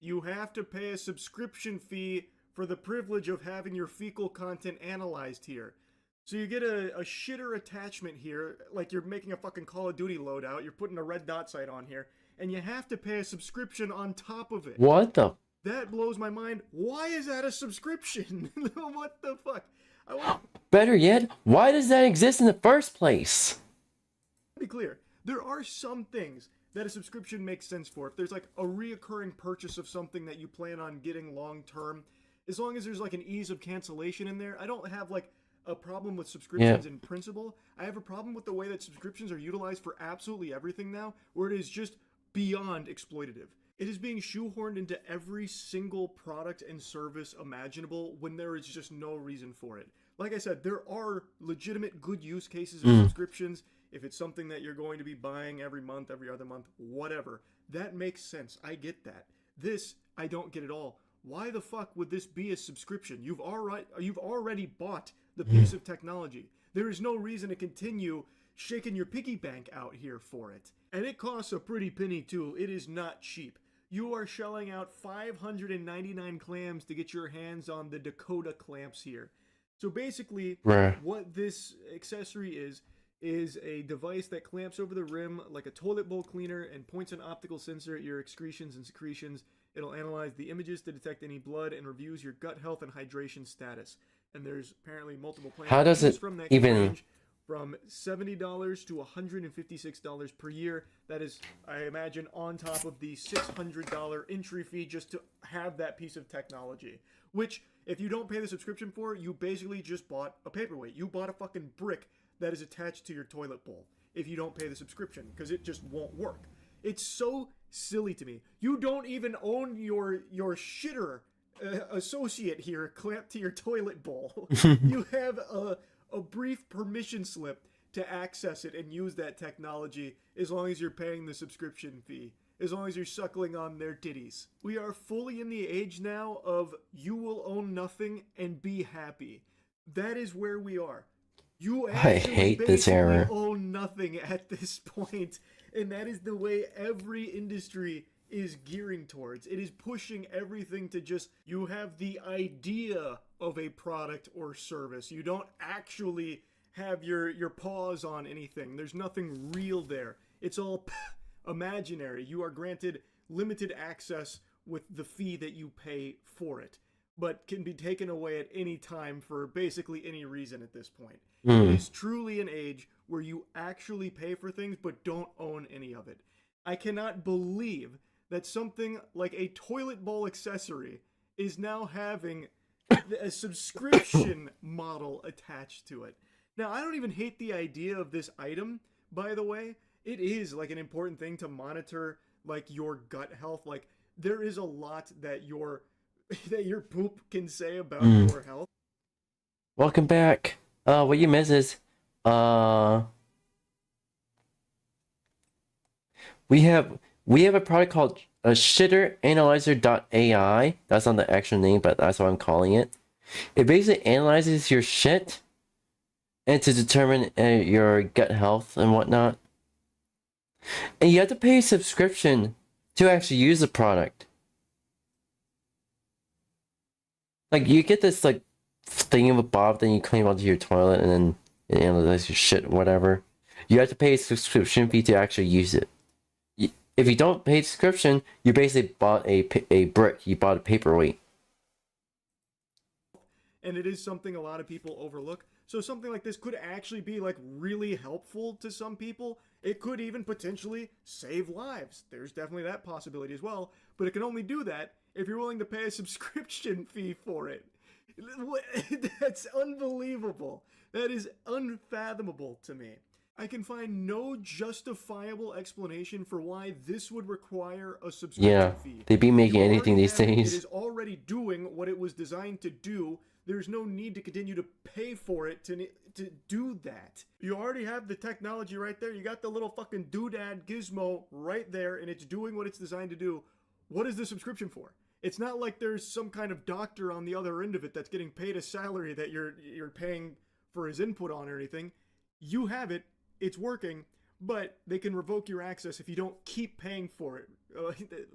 You have to pay a subscription fee for the privilege of having your fecal content analyzed here. So you get a shitter attachment here, like you're making a fucking Call of Duty loadout, you're putting a red dot sight on here, and you have to pay a subscription on top of it. What the? That blows my mind. Why is that a subscription? What the fuck? Better yet, why does that exist in the first place? To be clear, there are some things that a subscription makes sense for. If there's like a reoccurring purchase of something that you plan on getting long term, as long as there's like an ease of cancellation in there, I don't have like a problem with subscriptions in principle. I have a problem with the way that subscriptions are utilized for absolutely everything now, where it is just beyond exploitative. It is being shoehorned into every single product and service imaginable when there is just no reason for it. Like I said, there are legitimate good use cases of subscriptions. If it's something that you're going to be buying every month, every other month, whatever, that makes sense. I get that. This, I don't get at all. Why the fuck would this be a subscription? You've already bought the piece of technology. There is no reason to continue shaking your piggy bank out here for it. And it costs a pretty penny too. It is not cheap. You are shelling out 599 clams to get your hands on the Dakota clamps here. So basically, what this accessory is a device that clamps over the rim like a toilet bowl cleaner and points an optical sensor at your excretions and secretions. It'll analyze the images to detect any blood and reviews your gut health and hydration status. And there's apparently multiple plans. How does it from that even range from $70 to $156 per year? That is, I imagine, on top of the $600 entry fee just to have that piece of technology. Which, if you don't pay the subscription for, you basically just bought a paperweight. You bought a fucking brick that is attached to your toilet bowl if you don't pay the subscription, because it just won't work. It's so silly to me. You don't even own your shitter associate here clamped to your toilet bowl. You have a brief permission slip to access it and use that technology as long as you're paying the subscription fee, as long as you're suckling on their titties. We are fully in the age now of you will own nothing and be happy. That is where we are. You actually hate this era. own nothing at this point, and that is the way every industry is gearing towards. It is pushing everything to just, you have the idea of a product or service. You don't actually have your paws on anything. There's nothing real there. It's all imaginary. You are granted limited access with the fee that you pay for it, but can be taken away at any time for basically any reason at this point. It is truly an age where you actually pay for things but don't own any of it. I cannot believe that something like a toilet bowl accessory is now having a subscription model attached to it. Now, I don't even hate the idea of this item, by the way. It is like an important thing to monitor like your gut health. Like there is a lot that your poop can say about your health. Welcome back. What you miss is, we have a product called 𝙂𝙚𝙣𝙚 That's not the actual name, but that's what I'm calling it. It basically analyzes your shit and to determine your gut health and whatnot. And you have to pay a subscription to actually use the product. Like you get this like thing of a bob, then you clean onto your toilet, and then it analyzes your shit, whatever. You have to pay a subscription fee to actually use it. If you don't pay a subscription, you basically bought a brick. You bought a paperweight. And it is something a lot of people overlook. So something like this could actually be like really helpful to some people. It could even potentially save lives. There's definitely that possibility as well. But it can only do that if you're willing to pay a subscription fee for it. That's unbelievable. That is unfathomable to me. I can find no justifiable explanation for why this would require a subscription fee. They be making anything these days. It is already doing what it was designed to do. There's no need to continue to pay for it to do that. You already have the technology right there. You got the little fucking doodad gizmo right there, and it's doing what it's designed to do. What is the subscription for? It's not like there's some kind of doctor on the other end of it that's getting paid a salary that you're paying for his input on or anything. You have it. It's working, but they can revoke your access if you don't keep paying for it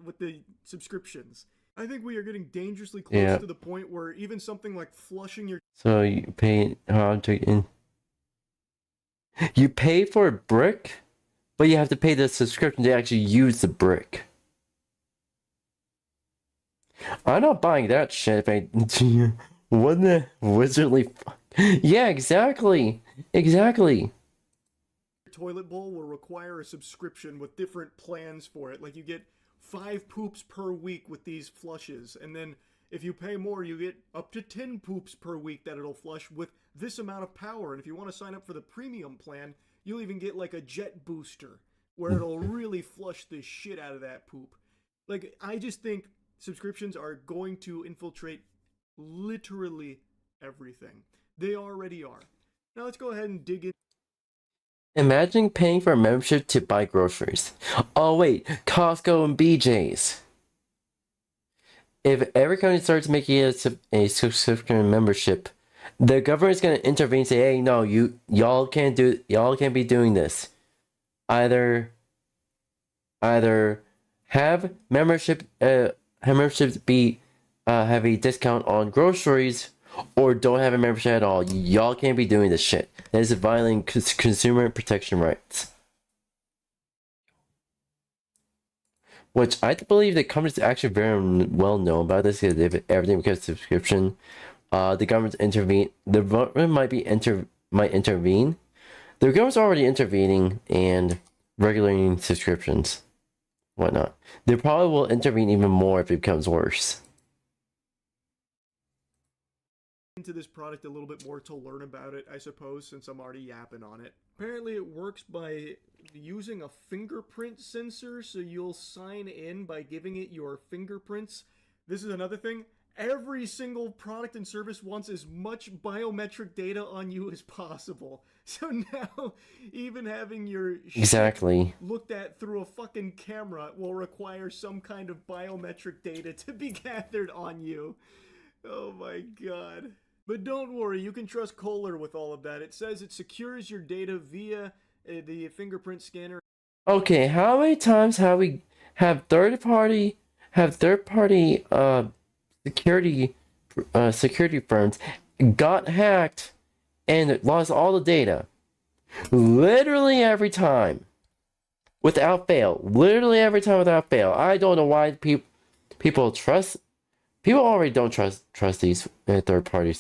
with the subscriptions. I think we are getting dangerously close to the point where even something like flushing your... So you pay... You pay for a brick, but you have to pay the subscription to actually use the brick. I'm not buying that shit. What the wizardly... Yeah, exactly. Exactly. Toilet bowl will require a subscription with different plans for it. Like you get 5 poops per week with these flushes, and then if you pay more, you get up to 10 poops per week that it'll flush with this amount of power. And if you want to sign up for the premium plan, you'll even get like a jet booster where it'll really flush the shit out of that poop. Like, I just think subscriptions are going to infiltrate literally everything. They already are. Now let's go ahead and dig in. Imagine paying for a membership to buy groceries. Oh wait, Costco and BJ's. If every company starts making a subscription membership, the government's gonna intervene and say, "Hey, no, y'all can't be doing this. Either have memberships be have a discount on groceries, or don't have a membership at all. Y'all can't be doing this shit. That is violating consumer protection rights." Which I believe the companies are actually very well known about this, because if everything becomes subscription, the government's intervene. The government might intervene. The government's already intervening and regulating subscriptions, whatnot. They probably will intervene even more if it becomes worse. into this product a little bit more to learn about it, I suppose, since I'm already yapping on it. Apparently it works by using a fingerprint sensor, so you'll sign in by giving it your fingerprints. This is another thing. Every single product and service wants as much biometric data on you as possible. So now, even having your Exactly. shit looked at through a fucking camera will require some kind of biometric data to be gathered on you. Oh my god. But don't worry, you can trust Kohler with all of that. It says it secures your data via the fingerprint scanner. Okay, how many times have we third party security firms got hacked and lost all the data? Literally every time, without fail. Literally every time without fail. I don't know why people already don't trust these third party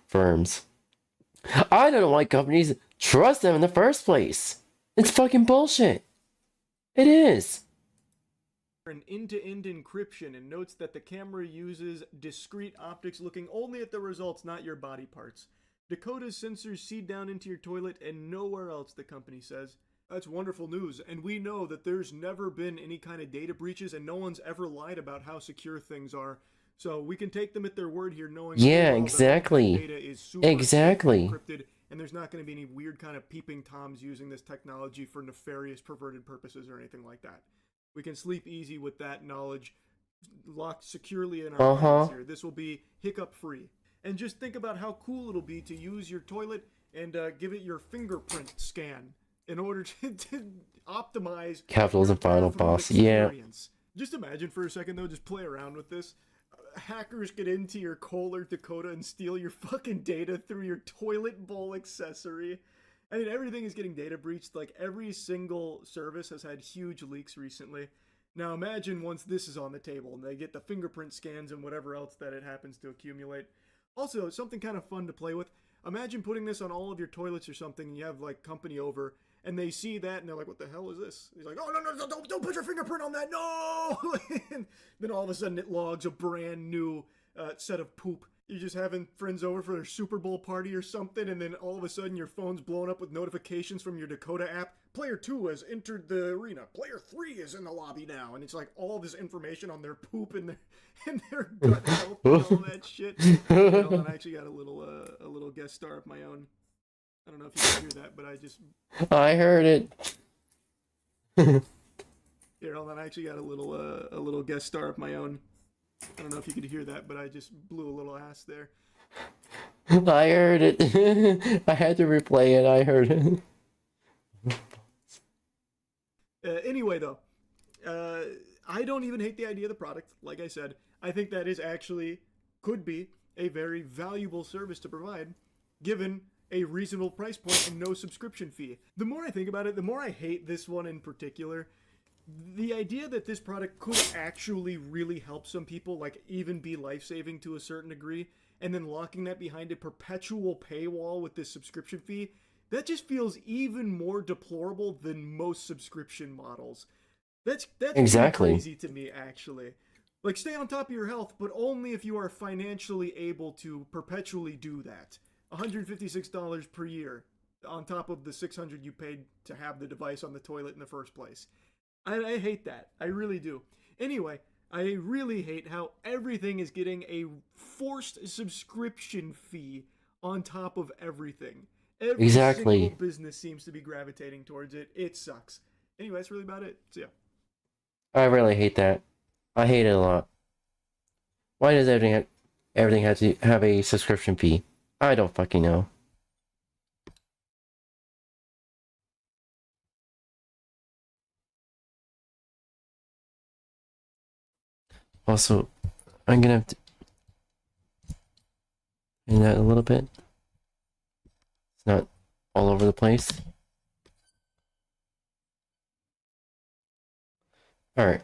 firms. I don't know why companies trust them in the first place. It's fucking bullshit. It is. An end-to-end encryption, and notes that the camera uses discrete optics looking only at the results, not your body parts. Dakota's sensors see down into your toilet and nowhere else, the company says. That's wonderful news, and we know that there's never been any kind of data breaches and no one's ever lied about how secure things are. So we can take them at their word here, knowing Yeah, that exactly. data is super Exactly. encrypted, and there's not going to be any weird kind of peeping toms using this technology for nefarious, perverted purposes or anything like that. We can sleep easy with that knowledge locked securely in our brains here. This will be hiccup-free. And just think about how cool it'll be to use your toilet and give it your fingerprint scan in order to optimize Capitalism Final Boss. experience. Yeah. Just imagine for a second, though, just play around with this. Hackers get into your Kohler Dakota and steal your fucking data through your toilet bowl accessory. I mean, everything is getting data breached. Like, every single service has had huge leaks recently. Now imagine once this is on the table and they get the fingerprint scans and whatever else that it happens to accumulate. Also, something kind of fun to play with. Imagine putting this on all of your toilets or something, and you have, like, company over, and they see that, and they're like, what the hell is this? He's like, oh, no, don't put your fingerprint on that, no! And then all of a sudden it logs a brand new set of poop. You're just having friends over for their Super Bowl party or something, and then all of a sudden your phone's blowing up with notifications from your Dakota app. Player 2 has entered the arena. Player 3 is in the lobby now. And it's like all this information on their poop and their gut health and all that shit. And I actually got a little guest star of my own. I don't know if you can hear that, but I heard it. Here, hold on. I actually got a little guest star of my own. I don't know if you could hear that, but I just blew a little ass there. I heard it. I had to replay it. I heard it. Anyway, though, I don't even hate the idea of the product. Like I said, I think that is actually could be a very valuable service to provide, given a reasonable price point and no subscription fee. The more I think about it, the more I hate this one in particular. The idea that this product could actually really help some people, like even be life-saving to a certain degree, and then locking that behind a perpetual paywall with this subscription fee, that just feels even more deplorable than most subscription models. That's exactly crazy to me, actually. Like, stay on top of your health, but only if you are financially able to perpetually do that. $156 per year on top of the $600 you paid to have the device on the toilet in the first place. I hate that. I really do. Anyway, I really hate how everything is getting a forced subscription fee on top of everything. Every single business seems to be gravitating towards it. It sucks. Anyway, that's really about it. So yeah. I really hate that. I hate it a lot. Why does everything have to have a subscription fee? I don't fucking know. Also, I'm gonna have to in that a little bit. It's not all over the place. Alright.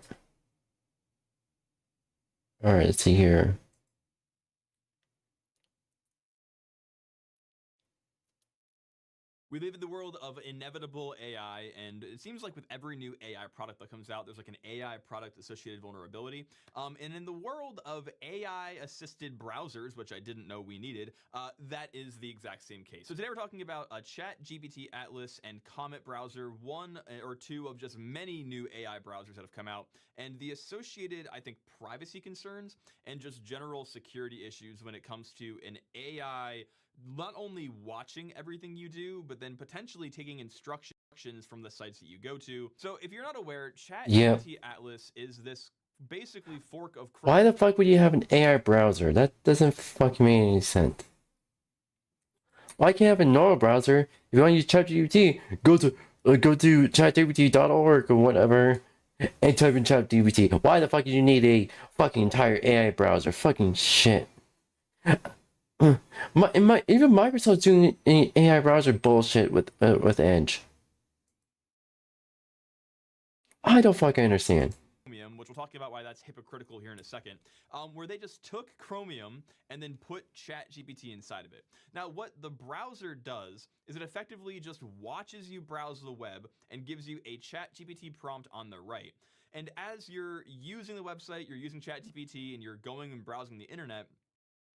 Alright, let's see here. We live in the world of inevitable AI, and it seems like with every new AI product that comes out, there's like an AI product associated vulnerability. And in the world of AI-assisted browsers, which I didn't know we needed, that is the exact same case. So today we're talking about a ChatGPT Atlas and Comet browser, one or two of just many new AI browsers that have come out, and the associated, I think, privacy concerns and just general security issues when it comes to an AI not only watching everything you do, but then potentially taking instructions from the sites that you go to. So if you're not aware, ChatGPT Atlas is this basically fork of Chrome. Why the fuck would you have an AI browser? That doesn't fucking make any sense. Why can't you have a normal browser? If you want to use ChatGPT, go to chatgpt.org or whatever and type in ChatGPT. Why the fuck do you need a fucking entire AI browser? Fucking shit. Even Microsoft's doing AI browser bullshit with Edge. I don't fucking understand. Which we'll talk about why that's hypocritical here in a second, where they just took Chromium and then put ChatGPT inside of it. Now, what the browser does is it effectively just watches you browse the web and gives you a ChatGPT prompt on the right. And as you're using the website, you're using ChatGPT, and you're going and browsing the internet,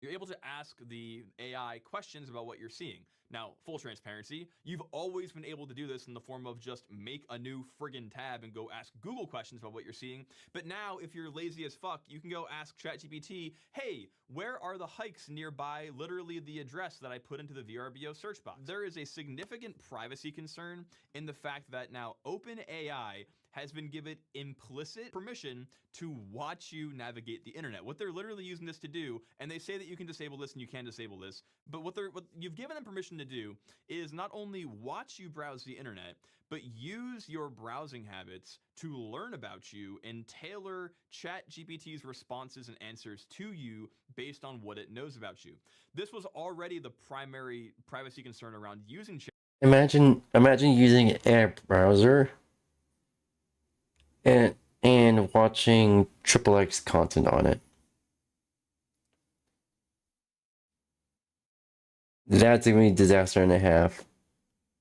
you're able to ask the AI questions about what you're seeing. Now, full transparency, you've always been able to do this in the form of just make a new friggin' tab and go ask Google questions about what you're seeing. But now, if you're lazy as fuck, you can go ask ChatGPT, hey, where are the hikes nearby literally the address that I put into the VRBO search box? There is a significant privacy concern in the fact that now OpenAI has been given implicit permission to watch you navigate the internet. What they're literally using this to do, and they say that you can disable this and you can disable this, but what you've given them permission to do is not only watch you browse the internet, but use your browsing habits to learn about you and tailor ChatGPT's responses and answers to you based on what it knows about you. This was already the primary privacy concern around using Chat. Imagine using an AI browser and watching XXX content on it. That's gonna be a disaster and a half.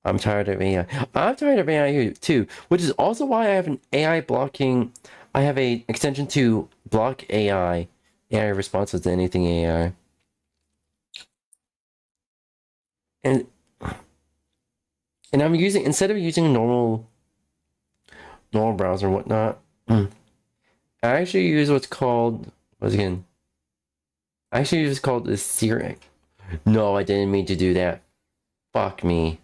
I'm tired of AI. I'm tired of AI here too, which is also why I have an AI blocking. I have a extension to block AI responses to anything AI. And I'm using, instead of using a normal browser and whatnot, I actually use what's called, I actually use what's called the seizures. No, I didn't mean to do that. Fuck me.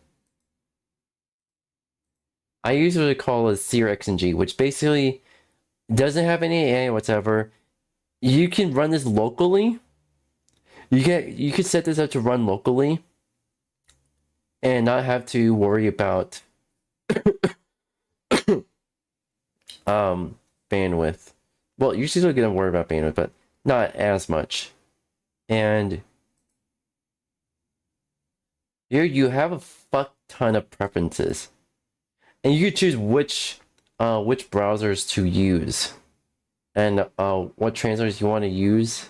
I use what I call a seizures, which basically doesn't have any AI whatsoever. You can run this locally. You can set this up to run locally and not have to worry about bandwidth. Well, you're still gonna worry about bandwidth, but not as much. And here you have a fuck ton of preferences, and you can choose which browsers to use and what translators you want to use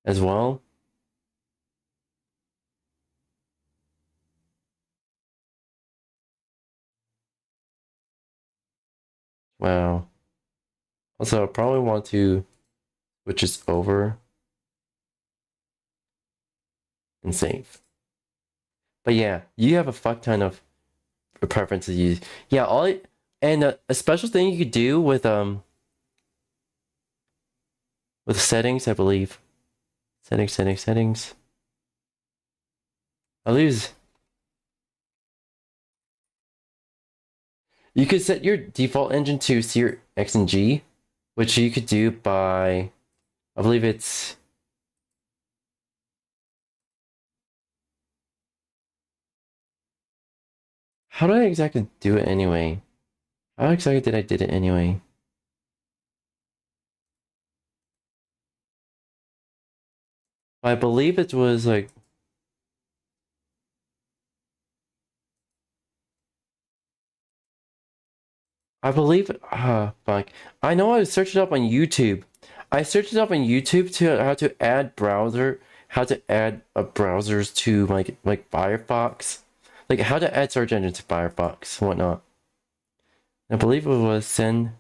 as well. Wow. Also, I probably want to switch this over and save. But yeah, you have a fuck ton of preferences to use. Yeah, and a special thing you could do with settings, I believe. Settings. I'll use. You could set your default engine to Sear X and G, which you could do by, I believe it's. How did I exactly do it anyway? How exactly did I did it anyway? I believe it was like. I believe, fuck. I know I searched it up on YouTube. I searched it up on YouTube to how to add how to add browsers to like Firefox, like how to add search engines to Firefox and whatnot. I believe it was send.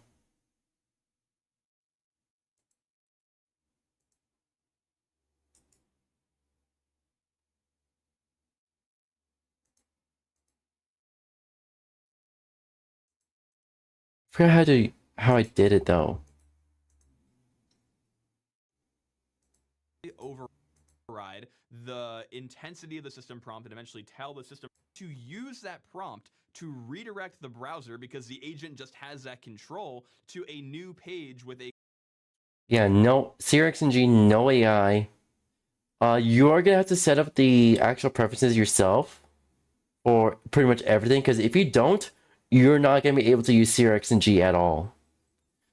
I forgot how I did it though. Override the intensity of the system prompt and eventually tell the system to use that prompt to redirect the browser, because the agent just has that control, to a new page with a Yeah, no CRXNG, no AI. You are gonna have to set up the actual preferences yourself for pretty much everything, because if you don't, you're not gonna be able to use CRXNG at all.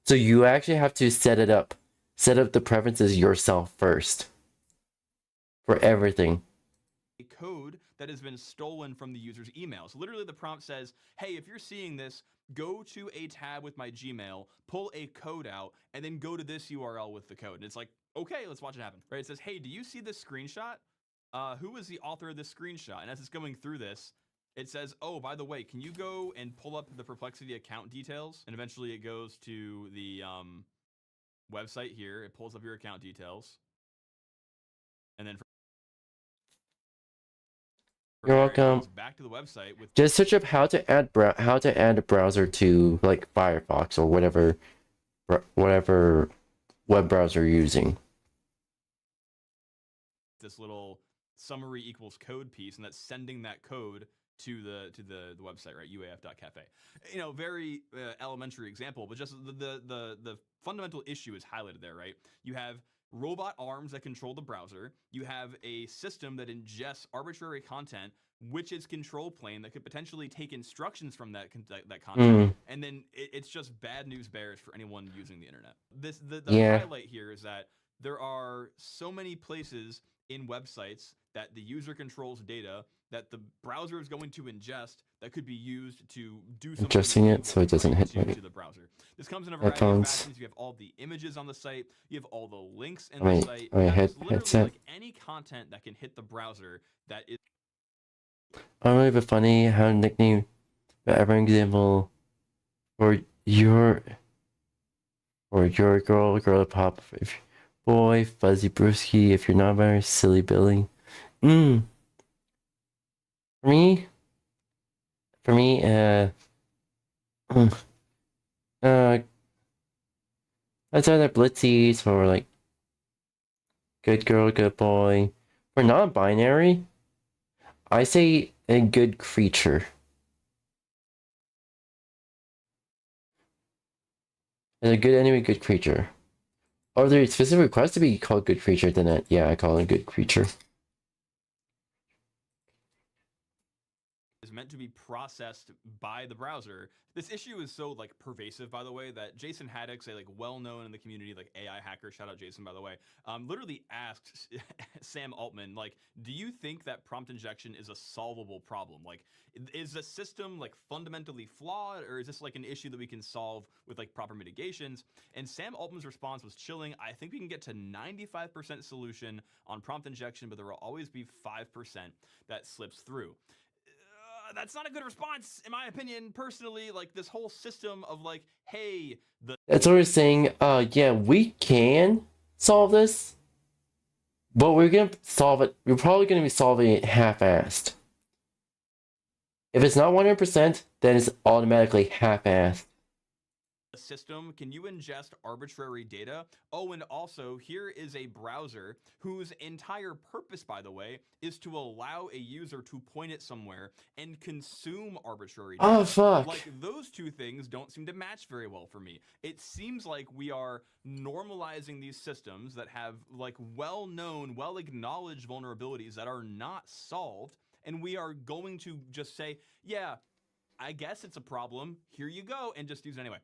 So you actually have to set up the preferences yourself first for everything. a code that has been stolen from the user's email. So literally the prompt says, hey, if you're seeing this, go to a tab with my Gmail, pull a code out, and then go to this URL with the code. And it's like, okay, let's watch it happen. Right? It says, hey, do you see this screenshot? Who is the author of this screenshot? And as it's going through this, it says, oh, by the way, can you go and pull up the Perplexity account details? And eventually it goes to the website here. It pulls up your account details. And then You're welcome. Back to the website with just search up how to add a browser to like Firefox or whatever web browser you're using. This little summary equals code piece, and that's sending that code to the website, right? uaf.cafe. You know, very elementary example, but just the fundamental issue is highlighted there, right? You have robot arms that control the browser. You have a system that ingests arbitrary content, which is control plane that could potentially take instructions from that content, and then it's just bad news bears for anyone using the internet. The highlight here is that there are so many places in websites that the user controls data that the browser is going to ingest that could be used to do something. Adjusting it so it doesn't hit to the browser. This comes in a variety of fashions. You have all the images on the site. You have all the links in the site. You have literally like any content that can hit the browser that is. I don't know if it's funny how nickname, for example, for your girl pop, if boy, fuzzy brewski, if you're not very silly Billy. For me, that's either blitzies or like good girl, good boy. For non-binary, I say a good creature. And a good enemy, good creature. Or there specific request to be called good creature, then that, yeah, I call it a good creature. Is meant to be processed by the browser. This issue is so like pervasive, by the way, that 𝙂𝙚𝙣𝙚, a like well-known in the community like AI hacker, shout out Jason, by the way, literally asked Sam Altman, like, do you think that prompt injection is a solvable problem? Like, is the system like fundamentally flawed, or is this like an issue that we can solve with like proper mitigations? And Sam Altman's response was chilling. I think we can get to 95% solution on prompt injection, but there will always be 5% that slips through. That's not a good response, in my opinion, personally. Like, this whole system of like, hey, that's what we're saying. Yeah, we can solve this, but we're gonna solve it. We're probably gonna be solving it half-assed. If it's not 100%, then it's automatically half-assed. System, can you ingest arbitrary data? Oh, and also here is a browser whose entire purpose, by the way, is to allow a user to point it somewhere and consume arbitrary data. Oh, fuck. Like, those two things don't seem to match very well for me. It seems like we are normalizing these systems that have like well-known, well-acknowledged vulnerabilities that are not solved, and we are going to just say, yeah, I guess it's a problem, here you go, and just use it anyway.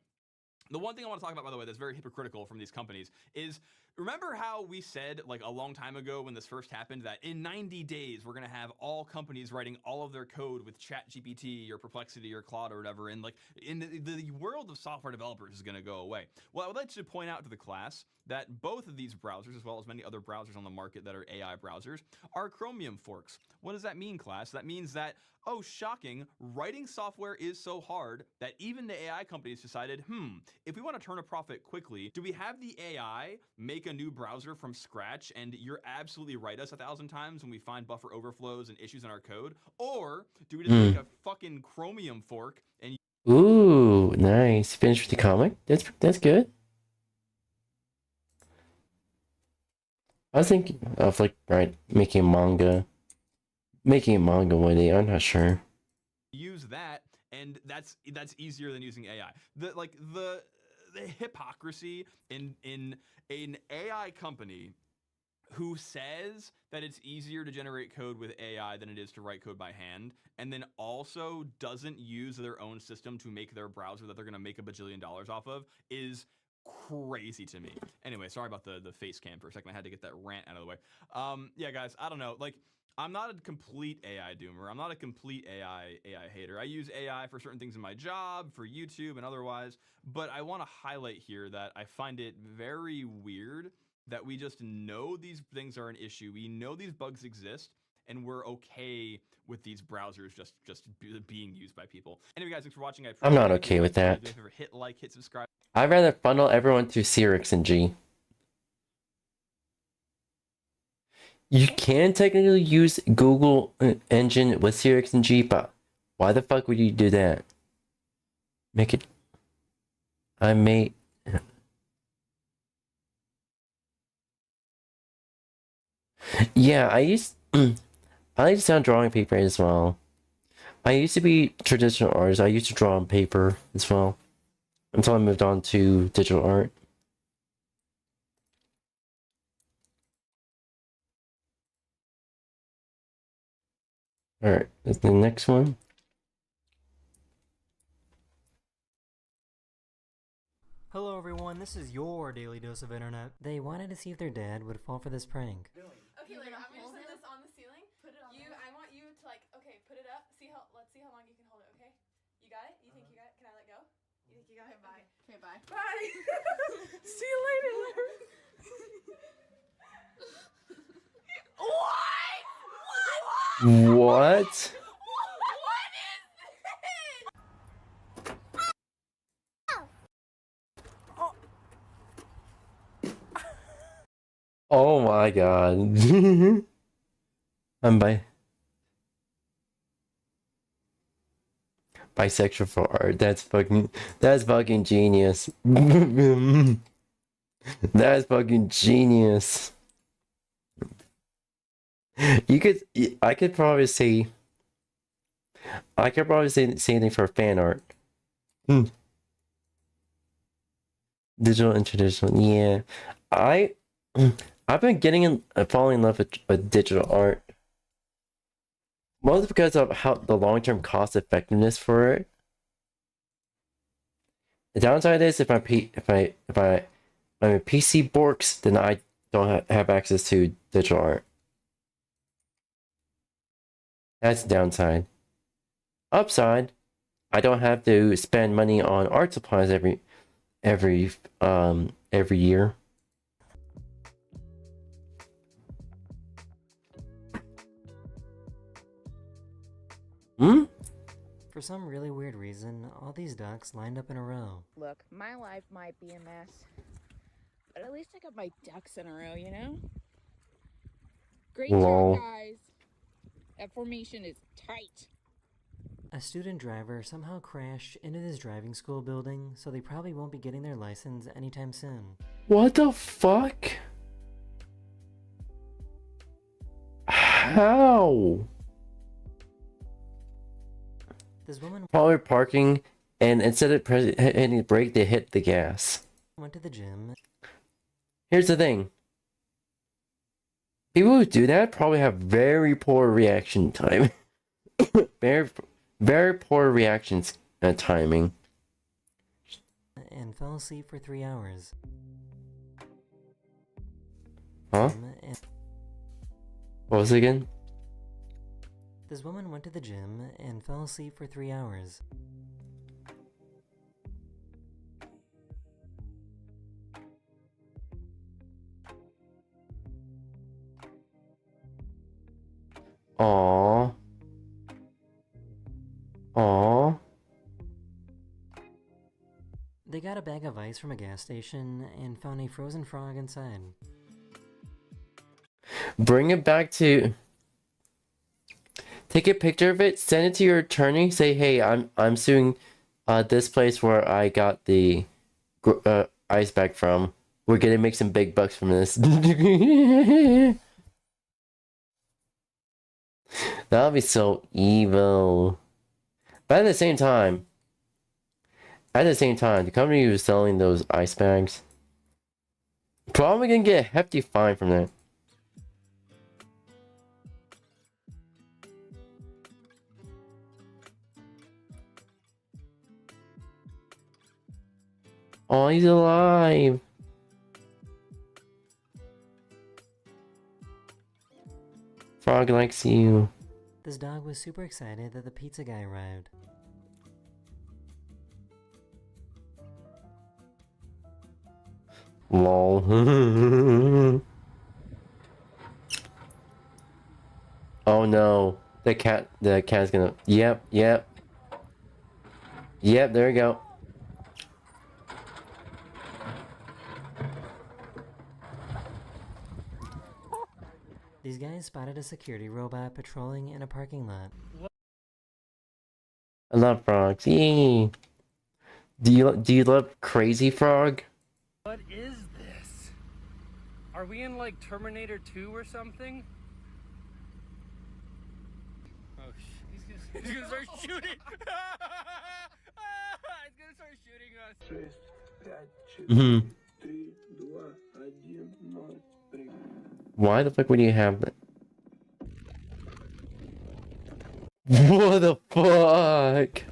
The one thing I want to talk about, by the way, that's very hypocritical from these companies is Remember how we said like a long time ago when this first happened that in 90 days we're gonna have all companies writing all of their code with ChatGPT or Perplexity or Claude or whatever, and like in the world of software developers is gonna go away. Well, I would like to point out to the class that both of these browsers, as well as many other browsers on the market that are AI browsers, are Chromium forks. What does that mean, class? That means that, oh, shocking, writing software is so hard that even the AI companies decided, if we want to turn a profit quickly, do we have the AI make a new browser from scratch and you're absolutely write us 1,000 times when we find buffer overflows and issues in our code? Or do we just make a fucking Chromium fork and... Ooh, nice. Finish with the comic? That's good. I was thinking of like, right, making manga with it, I'm not sure. use that, and that's easier than using AI. The hypocrisy in an AI company who says that it's easier to generate code with AI than it is to write code by hand, and then also doesn't use their own system to make their browser that they're going to make $1 bajillion off of is crazy to me. Anyway, sorry about the face cam for a second. I had to get that rant out of the way. Yeah, guys, I don't know. Like, I'm not a complete AI doomer. I'm not a complete AI hater. I use AI for certain things in my job, for YouTube and otherwise, but I want to highlight here that I find it very weird that we just know these things are an issue. We know these bugs exist, and we're okay with these browsers just being used by people. Anyway, guys, thanks for watching. I'm not okay with that. Hit like, hit subscribe. I'd rather funnel everyone through Sirix and G. You can technically use Google engine with Sirix and G, but why the fuck would you do that? Make it... I may... Yeah, I like to sound drawing paper as well. I used to be traditional artist. I used to draw on paper as well, until I moved on to digital art. Alright, that's the next one. Hello everyone, this is your daily dose of internet. They wanted to see if their dad would fall for this prank. Okay, wait, I'm gonna set this on the ceiling. Put it on. I want you to like, okay, put it up. Let's see how long you can hold it. Okay, you got it. You think you got it? Can I let go? You think you got it? Bye. Okay, bye. Bye. See you later. What? What? What is this? Oh my god. I'm bisexual for art. That's fucking genius. That's fucking genius. I could probably say anything for fan art. Digital and traditional. Yeah. I've been falling in love with digital art. Mostly because of how the long-term cost effectiveness for it. The downside is if my PC borks, then I don't have access to digital art. That's the downside. Upside, I don't have to spend money on art supplies every year. For some really weird reason, all these ducks lined up in a row. Look, my life might be a mess, but at least I got my ducks in a row, you know? Great Lol. job, guys. That formation is tight. A student driver somehow crashed into this driving school building, so they probably won't be getting their license anytime soon. What the fuck? How? This woman Probably parking, and instead of hitting the brake, they hit the gas. went to the gym. Here's the thing. People who do that probably have very poor reaction time. very poor reactions timing. And fell asleep for 3 hours. Huh? And What was it again? this woman went to the gym and fell asleep for 3 hours. Aww. Aww. They got a bag of ice from a gas station and found a frozen frog inside. Bring it back to... Take a picture of it, send it to your attorney, say, hey, I'm suing this place where I got the ice bag from. We're gonna make some big bucks from this. That would be so evil. But at the same time, the company who's selling those ice bags probably gonna get a hefty fine from that. Oh, he's alive. Frog likes you. This dog was super excited that the pizza guy arrived. Lol. Oh no. The cat's gonna... Yep. Yep, there we go. These guys spotted a security robot patrolling in a parking lot. I love frogs. Yee. Do you love Crazy Frog? What is this? Are we in like Terminator 2 or something? Oh shit. He's gonna start shooting! He's gonna start shooting us! Mm-hmm. Why the fuck would you have that? What the fuck?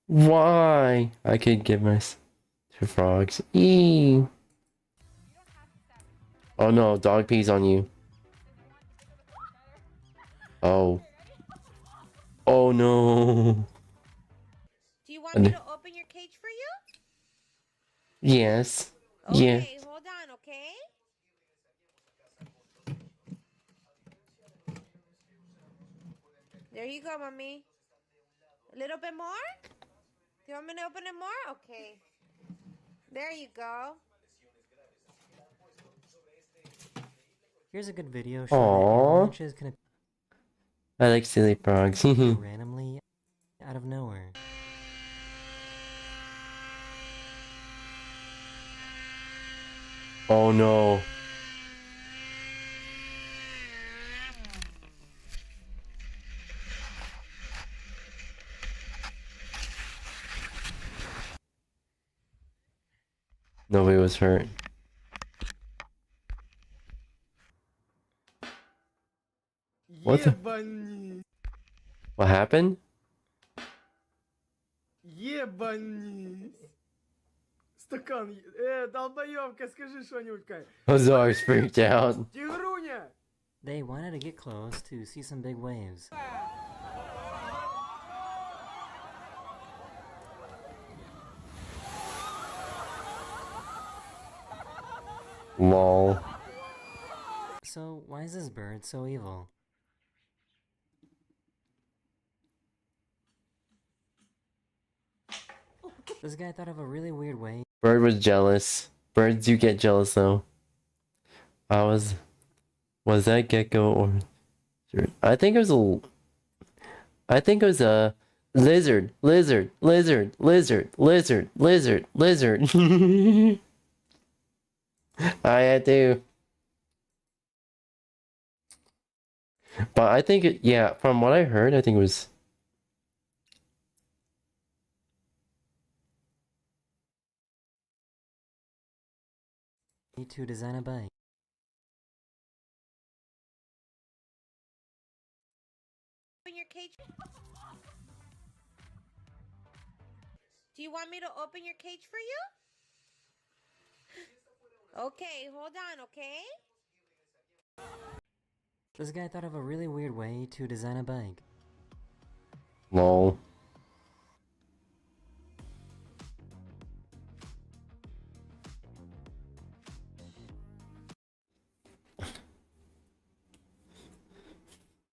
Why? I could give my two frogs. Eee. Oh no, dog pees on you. Oh. Oh no. Do you want me to open your cage for you? Yes. Okay, Yeah. hold on, okay? There you go, mommy. A little bit more? Do you want me to open it more? Okay. There you go. Here's a good video showing that your launches can I like silly frogs. appear randomly out of nowhere. Oh no. Nobody was hurt. What the? What happened? Ебанись. Стакан. Долбоёбка, скажи что-нибудь. Ozar's freaked out. Тигруня! They wanted to get close to see some big waves. Lol. So why is this bird so evil? This guy thought of a really weird way. Bird was jealous. Birds do get jealous though. Was that gecko or... I think it was a lizard. I had to. But I think yeah, from what I heard, I think it was... To design a bike. Open your cage. Do you want me to open your cage for you? Okay, hold on, okay? This guy thought of a really weird way to design a bike. Lol.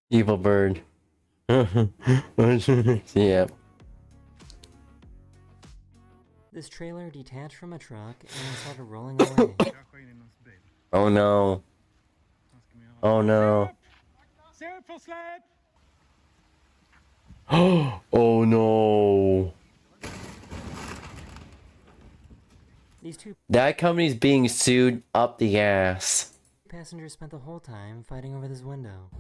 Evil bird. Yeah. This trailer detached from a truck and started rolling away. Oh no. Oh no. Oh no. These two That company's being sued up the ass. passengers spent the whole time fighting over this window.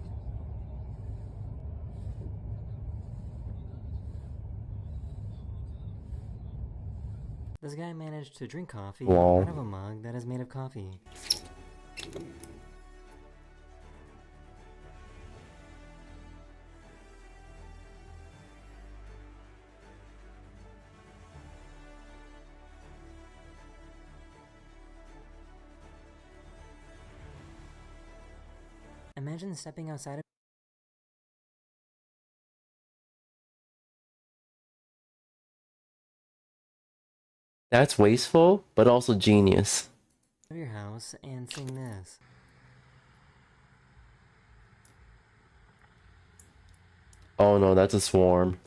This guy managed to drink coffee Wow. out of a mug that is made of coffee. Imagine stepping outside That's wasteful, but also genius. of your house and seeing this. Oh no, that's a swarm.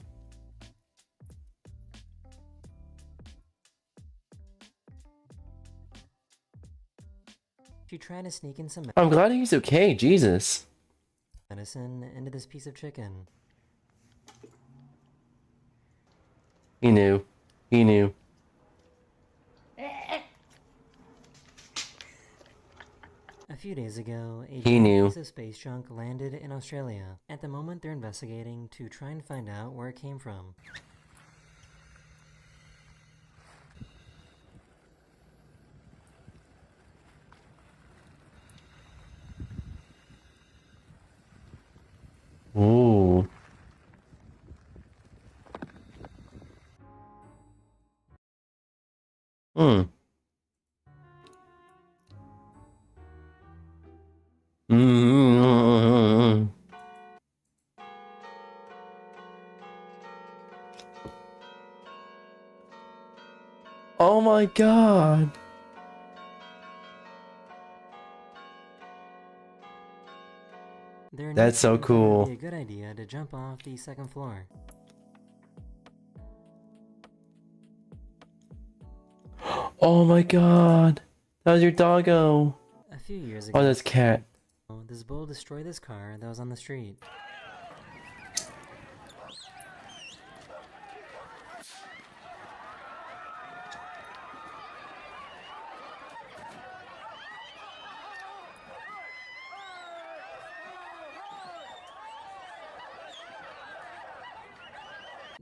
She tried to sneak in some I'm glad he's okay, Jesus. medicine into this piece of chicken. He knew. He knew. A few days ago, a He giant knew. piece of space junk landed in Australia. At the moment, they're investigating to try and find out where it came from. Ooh. Hmm. Mm-hmm. Oh my god. That's so cool. It would be a good idea to jump off the second floor. Oh my god. That was your doggo. A few years ago, Oh, that's cat. this bull destroyed this car that was on the street.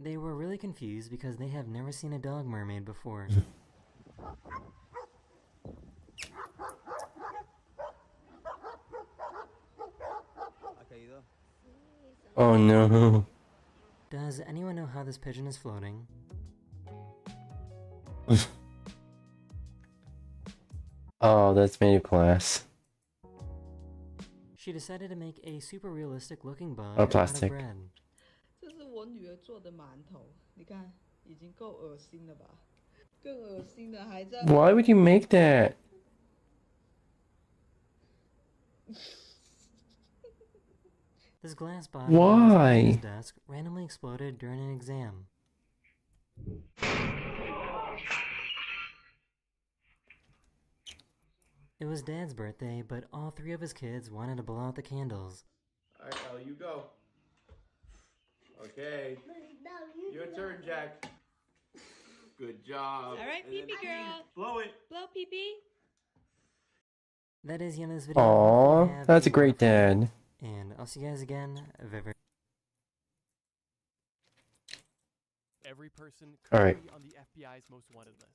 They were really confused because they have never seen a dog mermaid before. Oh no. Does anyone know how this pigeon is floating? Oh, that's made of glass. She decided to make a super realistic looking bug Or out of plastic. bread. 这是我女儿做的馒头，你看已经够恶心了吧？更恶心的还在。 Why would you make that? This glass bottle Why? on his desk randomly exploded during an exam. It was Dad's birthday, but all three of his kids wanted to blow out the candles. Alright, Ellie, you go. Okay. Your turn, Jack. Good job. Alright, pee pee girl. Blow it. Blow pee pee. That is the end of this video. Aw, Have that's a great dad. And I'll see you guys again very. Every person All right. currently on the FBI's most wanted list.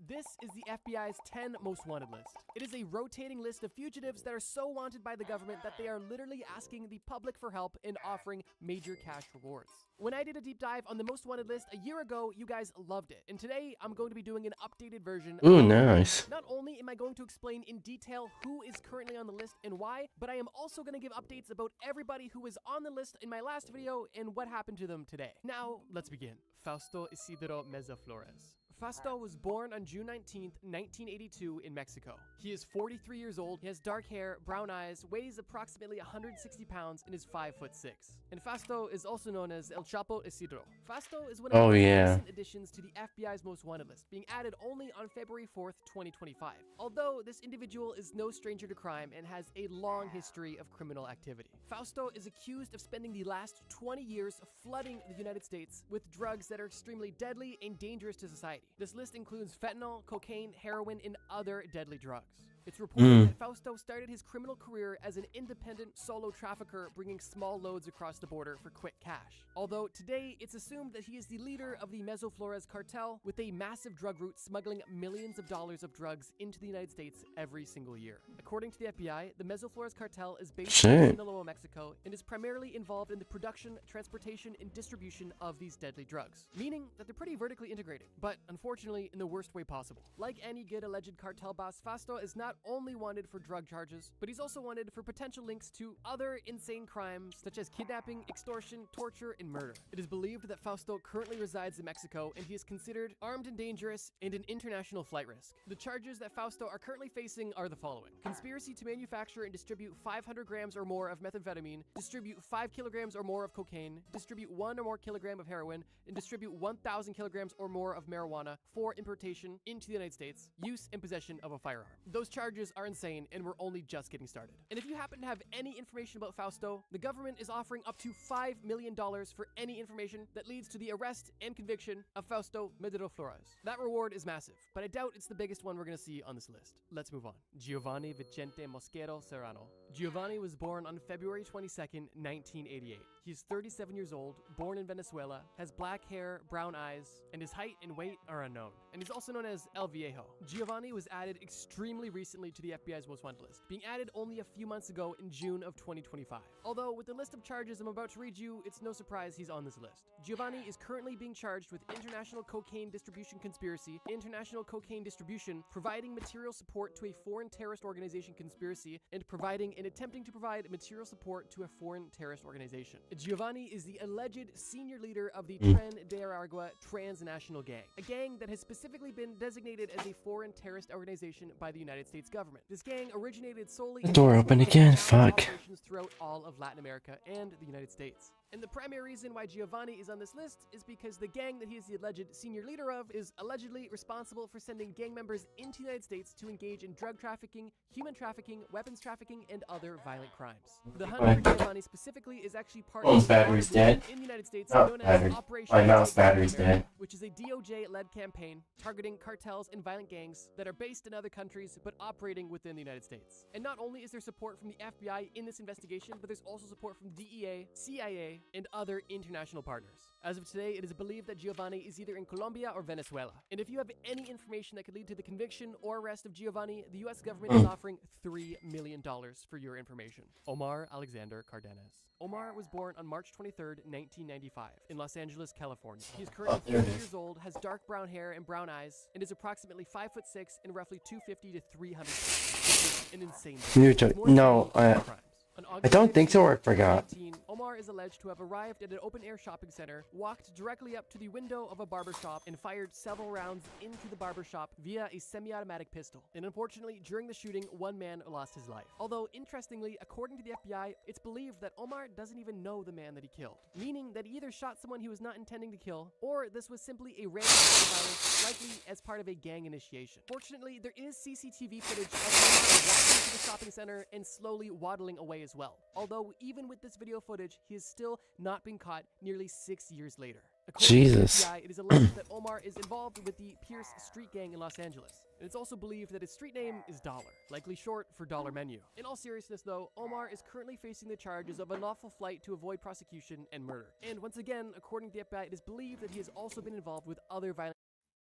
This is the FBI's 10 most wanted list. It is a rotating list of fugitives that are so wanted by the government that they are literally asking the public for help and offering major cash rewards. When I did a deep dive on the most wanted list a year ago, you guys loved it. And today, I'm going to be doing an updated version. Ooh, nice. Not only am I going to explain in detail who is currently on the list and why, but I am also going to give updates about everybody who was on the list in my last video and what happened to them today. Now, let's begin. Fausto Isidro Meza Flores. Fausto was born on June 19th, 1982 in Mexico. He is 43 years old, he has dark hair, brown eyes, weighs approximately 160 pounds, and is 5'6". And Fausto is also known as El Chapo Isidro. Fausto is one of the recent additions to the FBI's most wanted list, being added only on February 4th, 2025. Although this individual is no stranger to crime and has a long history of criminal activity. Fausto is accused of spending the last 20 years flooding the United States with drugs that are extremely deadly and dangerous to society. This list includes fentanyl, cocaine, heroin, and other deadly drugs. It's reported that Fausto started his criminal career as an independent solo trafficker bringing small loads across the border for quick cash. Although today, it's assumed that he is the leader of the Meza Flores cartel with a massive drug route smuggling millions of dollars of drugs into the United States every single year. According to the FBI, the Meza Flores cartel is based in Sinaloa, Mexico, and is primarily involved in the production, transportation, and distribution of these deadly drugs, meaning that they're pretty vertically integrated, but unfortunately in the worst way possible. Like any good alleged cartel boss, Fausto is not only wanted for drug charges, but he's also wanted for potential links to other insane crimes such as kidnapping, extortion, torture, and murder. It is believed that Fausto currently resides in Mexico and he is considered armed and dangerous and an international flight risk. The charges that Fausto are currently facing are the following: conspiracy to manufacture and distribute 500 grams or more of methamphetamine, distribute 5 kilograms or more of cocaine, distribute 1 or more kilogram of heroin, and distribute 1,000 kilograms or more of marijuana for importation into the United States, use and possession of a firearm. Those charges are insane and we're only just getting started. And if you happen to have any information about Fausto, the government is offering up to $5 million for any information that leads to the arrest and conviction of Fausto Meza Flores. That reward is massive, but I doubt it's the biggest one we're going to see on this list. Let's move on. Giovanni Vicente Mosquero Serrano. Giovanni was born on February 22nd, 1988. He's 37 years old, born in Venezuela, has black hair, brown eyes, and his height and weight are unknown. And he's also known as El Viejo. Giovanni was added extremely recently to the FBI's most wanted list, being added only a few months ago in June of 2025. Although with the list of charges I'm about to read you, it's no surprise he's on this list. Giovanni is currently being charged with international cocaine distribution conspiracy, international cocaine distribution, providing material support to a foreign terrorist organization conspiracy, and providing and attempting to provide material support to a foreign terrorist organization. Giovanni is the alleged senior leader of the Tren de Aragua transnational gang, a gang that has specifically been designated as a foreign terrorist organization by the United States government. This gang originated solely in door open again, fuck. Operations throughout all of Latin America and the United States. And the primary reason why Giovanni is on this list is because the gang that he is the alleged senior leader of is allegedly responsible for sending gang members into the United States to engage in drug trafficking, human trafficking, weapons trafficking, and other violent crimes. The hunt for Giovanni specifically is actually part of battery's dead. in the United States Oh, known battery. as Operation My mouse Take battery's America, dead. which is a DOJ-led campaign targeting cartels and violent gangs that are based in other countries but operating within the United States. And not only is there support from the FBI in this investigation, but there's also support from DEA, CIA, and other international partners. As of today, it is believed that Giovanni is either in Colombia or Venezuela. And if you have any information that could lead to the conviction or arrest of Giovanni, the US government is offering $3 million for your information. Omar Alexander Cardenas. Omar was born on March 23rd, 1995, in Los Angeles, California. He is currently 30 years old, has dark brown hair and brown eyes, and is approximately 5'6" and roughly 250 to 300 pounds. An insane. No, I don't think so, or I forgot. 2018, Omar is alleged to have arrived at an open-air shopping center, walked directly up to the window of a barbershop, and fired several rounds into the barbershop via a semi-automatic pistol. And unfortunately, during the shooting, one man lost his life. Although, interestingly, according to the FBI, it's believed that Omar doesn't even know the man that he killed, meaning that he either shot someone he was not intending to kill, or this was simply a random act of violence, likely as part of a gang initiation. Fortunately, there is CCTV footage of Omar walking into the shopping center and slowly waddling away as well. Although, even with this video footage, he is still not been caught nearly 6 years later. According to the FBI, it is alleged that Omar is involved with the Pierce Street Gang in Los Angeles. And it's also believed that his street name is Dollar, likely short for Dollar Menu. In all seriousness though, Omar is currently facing the charges of unlawful flight to avoid prosecution and murder. And once again, according to the FBI, it is believed that he has also been involved with other violent...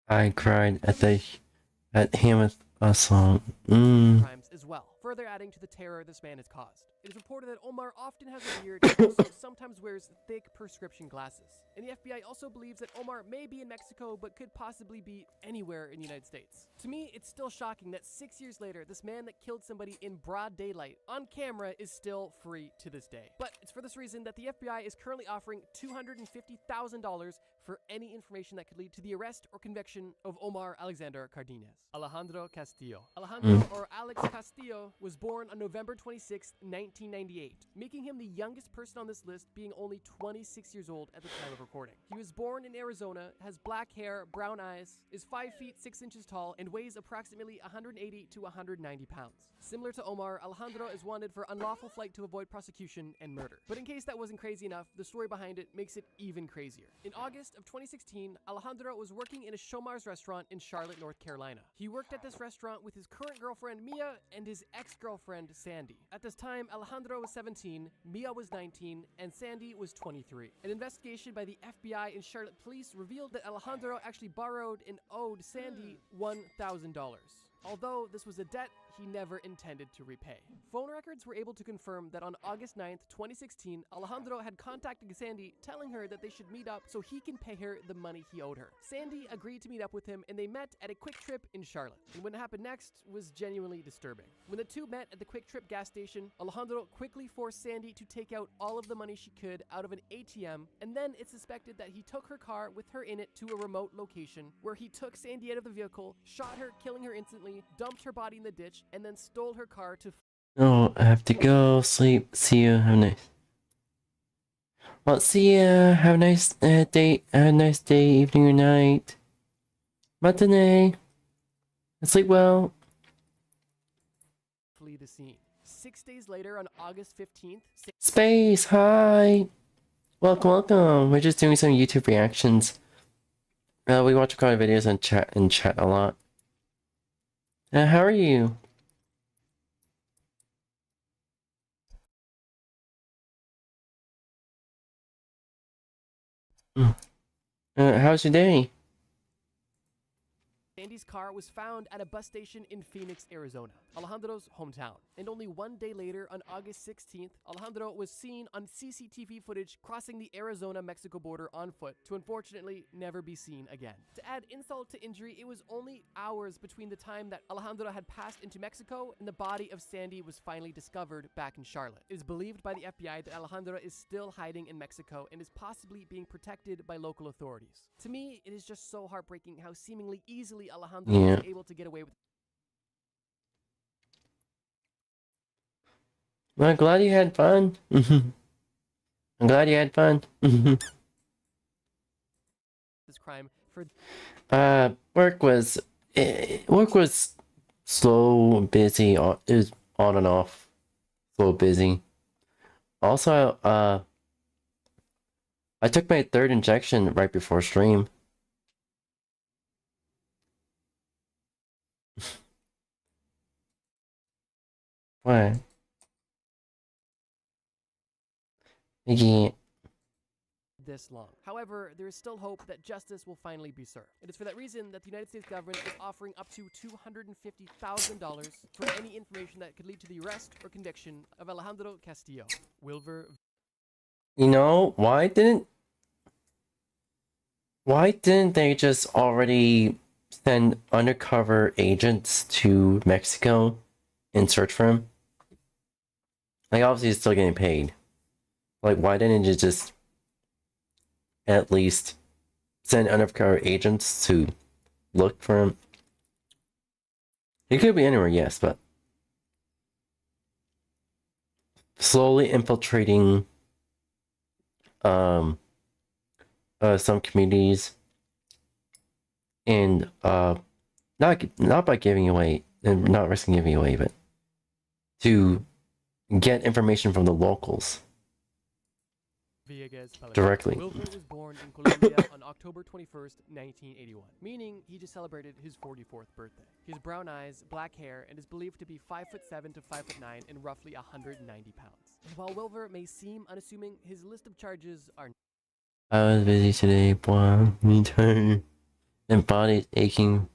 I cried at the At him with a song. Mm. crimes as well, further adding to the terror this man has caused. It is reported that Omar often has a beard and also sometimes wears thick prescription glasses. And the FBI also believes that Omar may be in Mexico but could possibly be anywhere in the United States. To me, it's still shocking that 6 years later, this man that killed somebody in broad daylight on camera is still free to this day. But it's for this reason that the FBI is currently offering $250,000 for any information that could lead to the arrest or conviction of Omar Alexander Cardenas. Alejandro Castillo. Alejandro, or Alex Castillo, was born on November 26, 1998, making him the youngest person on this list, being only 26 years old at the time of recording. He was born in Arizona, has black hair, brown eyes, is 5 feet 6 inches tall, and weighs approximately 180 to 190 pounds. Similar to Omar, Alejandro is wanted for unlawful flight to avoid prosecution and murder. But in case that wasn't crazy enough, the story behind it makes it even crazier. In August of 2016, Alejandro was working in a Shomar's restaurant in Charlotte, North Carolina. He worked at this restaurant with his current girlfriend Mia and his ex-girlfriend Sandy. At this time, Alejandro was 17, Mia was 19, and Sandy was 23. An investigation by the FBI and Charlotte police revealed that Alejandro actually borrowed and owed Sandy $1,000. Although this was a debt he never intended to repay. Phone records were able to confirm that on August 9th, 2016, Alejandro had contacted Sandy telling her that they should meet up so he can pay her the money he owed her. Sandy agreed to meet up with him and they met at a Quick Trip in Charlotte. And what happened next was genuinely disturbing. When the two met at the Quick Trip gas station, Alejandro quickly forced Sandy to take out all of the money she could out of an ATM, and then it's suspected that he took her car with her in it to a remote location where he took Sandy out of the vehicle, shot her, killing her instantly, dumped her body in the ditch, and then stole her car to... Oh, I have to go sleep. See you. Have a nice. Well, see ya. Have a nice day. Have a nice day, evening, or night. Matinee. Sleep well. flee the scene. 6 days later, on August 15th... Space, hi. Welcome, welcome. We're just doing some YouTube reactions. We watch a lot of videos and chat a lot. How are you? How's your day? Sandy's car was found at a bus station in Phoenix, Arizona, Alejandro's hometown. And only 1 day later, on August 16th, Alejandro was seen on CCTV footage crossing the Arizona-Mexico border on foot to unfortunately never be seen again. To add insult to injury, it was only hours between the time that Alejandro had passed into Mexico and the body of Sandy was finally discovered back in Charlotte. It is believed by the FBI that Alejandro is still hiding in Mexico and is possibly being protected by local authorities. To me, it is just so heartbreaking how seemingly easily Alejandro was able to get away with. Well, I'm glad you had fun. I'm glad you had fun. This crime for work was slow, busy. It was on and off, slow, busy. Also, I took my third injection right before stream. What? Yeah. this long. However, there is still hope that justice will finally be served. It is for that reason that the United States government is offering up to $250,000 for any information that could lead to the arrest or conviction of Alejandro Castillo. Wilver. You know, why didn't they just already send undercover agents to Mexico and search for him? Like, obviously he's still getting paid. Like, why didn't you just at least send undercover agents to look for him? He could be anywhere, yes, but slowly infiltrating some communities and not by giving away and not risking giving away, but to get information from the locals directly. Wilver was born in Colombia on October 21st, 1981, meaning he just celebrated his 44th birthday. He has brown eyes, black hair, and is believed to be 5'7" to 5'9" and roughly 190 pounds. And while Wilver may seem unassuming, his list of charges are... I was busy today, boy. Me too. And body's aching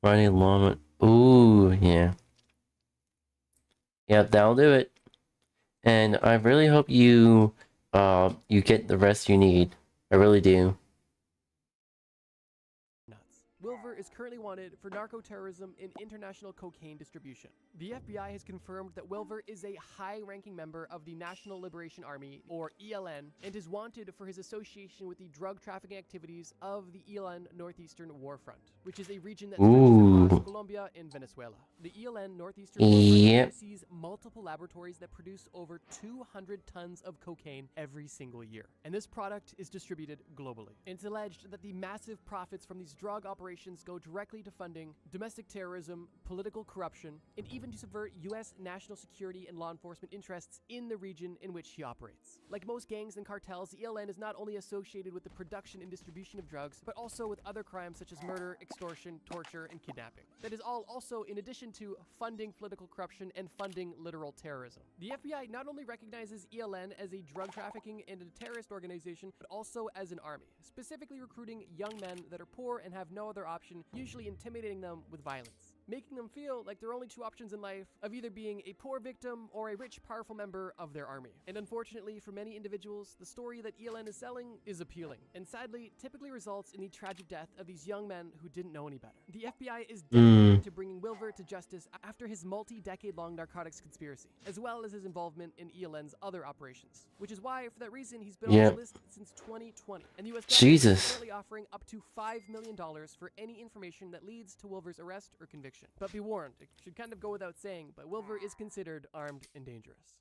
Friday long. Ooh, yeah. Yep, that'll do it. And I really hope you you get the rest you need. I really do. 𝙂𝙚 is currently wanted for narco-terrorism and international cocaine distribution. The FBI has confirmed that 𝙂𝙚 is a high-ranking member of the National Liberation Army, or ELN, and is wanted for his association with the drug trafficking activities of the ELN Northeastern Warfront, which is a region that stretches across Colombia and Venezuela. The ELN Northeastern Warfront oversees multiple laboratories that produce over 200 tons of cocaine every single year, and this product is distributed globally. It's alleged that the massive profits from these drug operations go directly to funding domestic terrorism, political corruption, and even to subvert U.S. national security and law enforcement interests in the region in which he operates. Like most gangs and cartels, the ELN is not only associated with the production and distribution of drugs, but also with other crimes such as murder, extortion, torture, and kidnapping. That is all also in addition to funding political corruption and funding literal terrorism. The FBI not only recognizes ELN as a drug trafficking and a terrorist organization, but also as an army, specifically recruiting young men that are poor and have no other option, usually intimidating them with violence, making them feel like their only two options in life of either being a poor victim or a rich, powerful member of their army. And unfortunately for many individuals, the story that ELN is selling is appealing, and sadly typically results in the tragic death of these young men who didn't know any better. The FBI is dedicated to bringing 𝙂𝙚 to justice after his multi-decade-long narcotics conspiracy, as well as his involvement in ELN's other operations, which is why, for that reason, he's been on the list since 2020, and the U.S. government is currently offering up to $5 million for any information that leads to 𝙂𝙚's arrest or conviction. But be warned, it should kind of go without saying, but 𝙂𝙚 is considered armed and dangerous.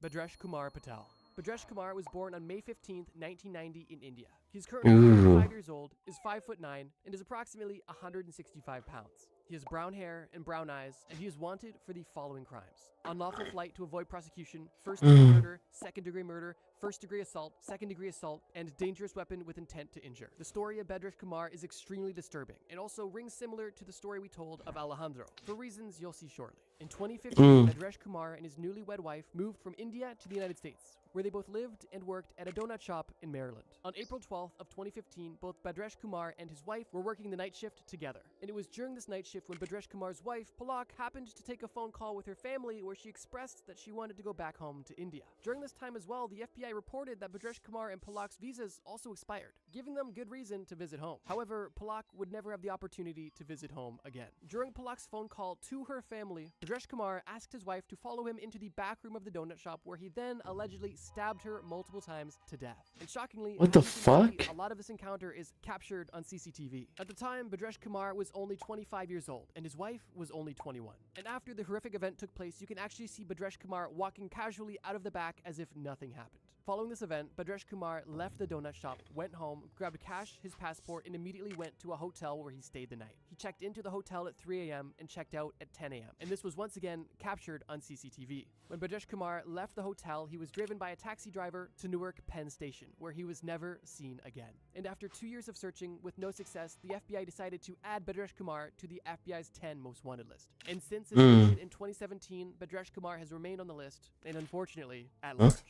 Bhadresh Kumar Patel. Bhadresh Kumar was born on May 15th, 1990 in India. He's currently 35 years old, is 5'9", and is approximately 165 pounds. He has brown hair and brown eyes, and he is wanted for the following crimes: unlawful flight to avoid prosecution, first-degree murder, second-degree murder, first-degree assault, second-degree assault, and dangerous weapon with intent to injure. The story of Bhadresh Kumar is extremely disturbing, and also rings similar to the story we told of Alejandro, for reasons you'll see shortly. In 2015, Bhadresh Kumar and his newlywed wife moved from India to the United States, where they both lived and worked at a donut shop in Maryland. On April 12th of 2015, both Bhadresh Kumar and his wife were working the night shift together, and it was during this night shift when Bhadresh Kumar's wife, Palak, happened to take a phone call with her family where she expressed that she wanted to go back home to India. During this time as well, the FBI reported that Bhadresh Kumar and Palak's visas also expired, giving them good reason to visit home. However, Palak would never have the opportunity to visit home again. During Palak's phone call to her family, Bhadresh Kumar asked his wife to follow him into the back room of the donut shop, where he then allegedly stabbed her multiple times to death. And shockingly, what the fuck? A lot of this encounter is captured on CCTV. At the time, Bhadresh Kumar was only 25 years old, and his wife was only 21. And after the horrific event took place, you can actually see Bhadresh Kumar walking casually out of the back as if nothing happened. Following this event, Bhadresh Kumar left the donut shop, went home, grabbed cash, his passport, and immediately went to a hotel where he stayed the night. He checked into the hotel at 3 a.m. and checked out at 10 a.m. And this was once again captured on CCTV. When Bhadresh Kumar left the hotel, he was driven by a taxi driver to Newark Penn Station, where he was never seen again. And after 2 years of searching with no success, the FBI decided to add Bhadresh Kumar to the FBI's 10 most wanted list. And since its creation in 2017, Bhadresh Kumar has remained on the list, and unfortunately, at large.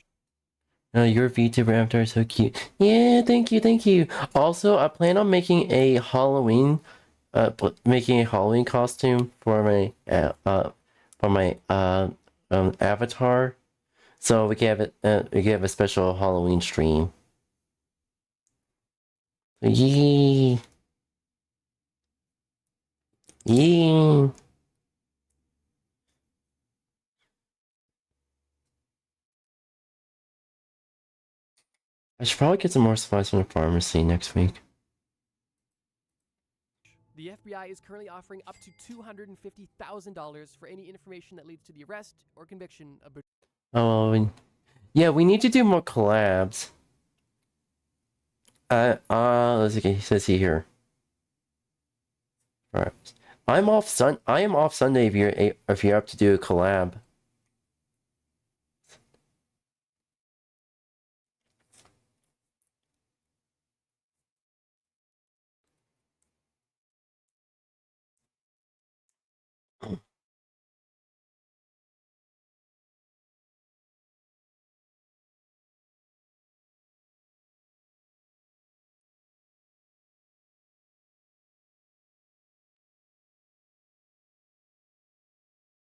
Your VTuber avatar is so cute. Yeah, thank you, thank you. Also, I plan on making a Halloween costume for my avatar, so we can have a special Halloween stream. Yee. Yee. I should probably get some more supplies from the pharmacy next week. The FBI is currently offering up to $250,000 for any information that leads to the arrest or conviction of. Oh, yeah, we need to do more collabs. Let's see. It says here. All right, I am off Sunday if you're up to do a collab.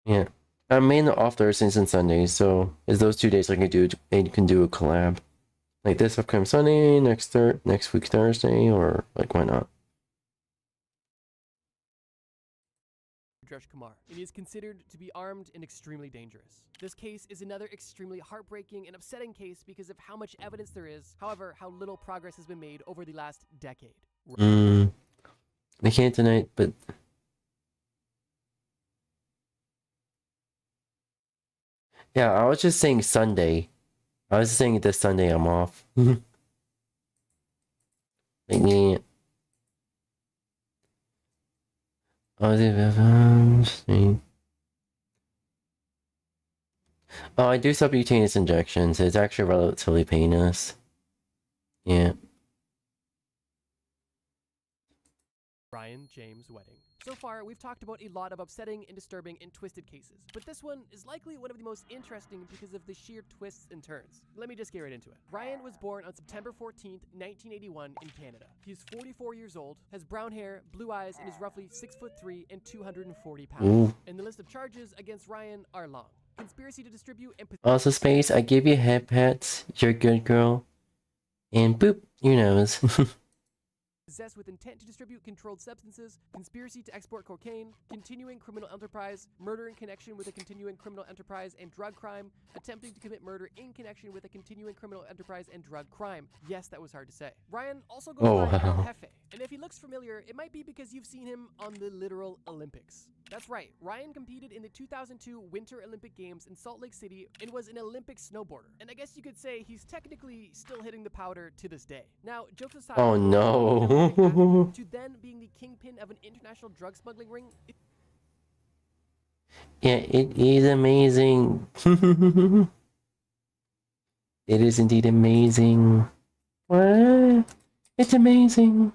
Yeah. I'm mainly off Thursdays and Sundays, so it's those 2 days I can do a collab. Like this upcoming Sunday, next week Thursday, or like why not? Kumar, and he is considered to be armed and extremely dangerous. This case is another extremely heartbreaking and upsetting case because of how much evidence there is, however, how little progress has been made over the last decade. I can't deny it, but yeah, I was just saying Sunday. I was saying this Sunday I'm off. Like, yeah. Oh, I do subcutaneous injections. It's actually relatively painless. Yeah. Ryan James wedding. So far, we've talked about a lot of upsetting and disturbing and twisted cases, but this one is likely one of the most interesting because of the sheer twists and turns. Let me just get right into it. Ryan was born on September 14th, 1981 in Canada. He's 44 years old, has brown hair, blue eyes, and is roughly 6'3" and 240 pounds. Ooh. And the list of charges against Ryan are long. Conspiracy to distribute and Also, Space, I give you head pats. You're a good girl. And boop, your nose. possess with intent to distribute controlled substances, conspiracy to export cocaine, continuing criminal enterprise, murder in connection with a continuing criminal enterprise and drug crime, attempting to commit murder in connection with a continuing criminal enterprise and drug crime. Yes, that was hard to say. Ryan also goes by El Jefe, and if he looks familiar, it might be because you've seen him on the literal Olympics. That's right, Ryan competed in the 2002 Winter Olympic Games in Salt Lake City and was an Olympic snowboarder. And I guess you could say he's technically still hitting the powder to this day. Now, jokes aside, oh no. to then being the kingpin of an international drug smuggling ring. Yeah, it is amazing. It is indeed amazing. What? It's amazing.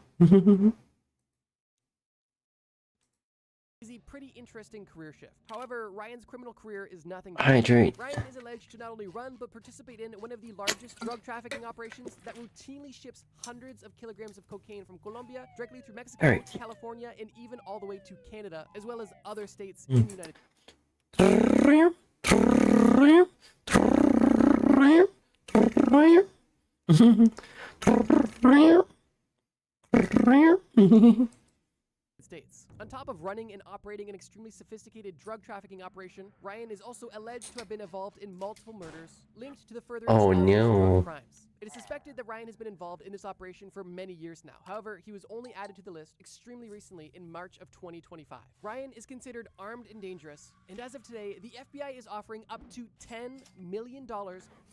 Is a pretty interesting career shift. However, Ryan's criminal career is nothing. Hydrate. Ryan is alleged to not only run but participate in one of the largest drug trafficking operations that routinely ships hundreds of kilograms of cocaine from Colombia directly through Mexico, California, and even all the way to Canada, as well as other states in the United States. On top of running and operating an extremely sophisticated drug trafficking operation, Ryan is also alleged to have been involved in multiple murders linked to the furtherance of drug crimes. It is suspected that Ryan has been involved in this operation for many years now. However, he was only added to the list extremely recently in March of 2025. Ryan is considered armed and dangerous, and as of today, the FBI is offering up to $10 million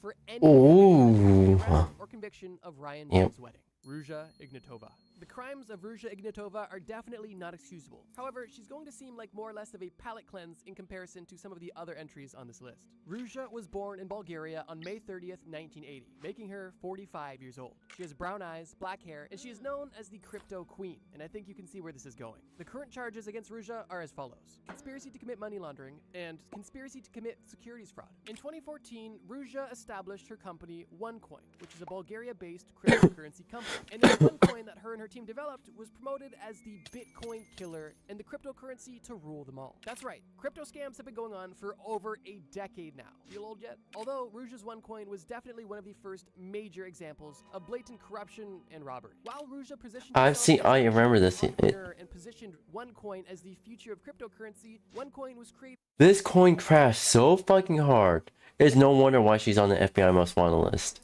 for any arrest or conviction of Ryan James' wedding. 𝙂𝙚 𝘼𝙀. The crimes of 𝙂𝙚 𝘼𝙀 are definitely not excusable. However, she's going to seem like more or less of a palate cleanse in comparison to some of the other entries on this list. 𝙂𝙚 was born in Bulgaria on May 30th, 1980, making her 45 years old. She has brown eyes, black hair, and she is known as the Crypto Queen, and I think you can see where this is going. The current charges against 𝙂𝙚 are as follows: conspiracy to commit money laundering and conspiracy to commit securities fraud. In 2014, 𝙂𝙚 established her company OneCoin, which is a Bulgaria-based cryptocurrency company. And the OneCoin that her and her team developed was promoted as the Bitcoin killer and the cryptocurrency to rule them all. That's right, crypto scams have been going on for over a decade now. Feel old yet? Although 𝙂𝙚's OneCoin was definitely one of the first major examples of blatant corruption and robbery. While 𝙂𝙚 positioned I remember this. And positioned OneCoin as the future of cryptocurrency, OneCoin was created. This coin crashed so fucking hard. It's no wonder why she's on the FBI most wanted list.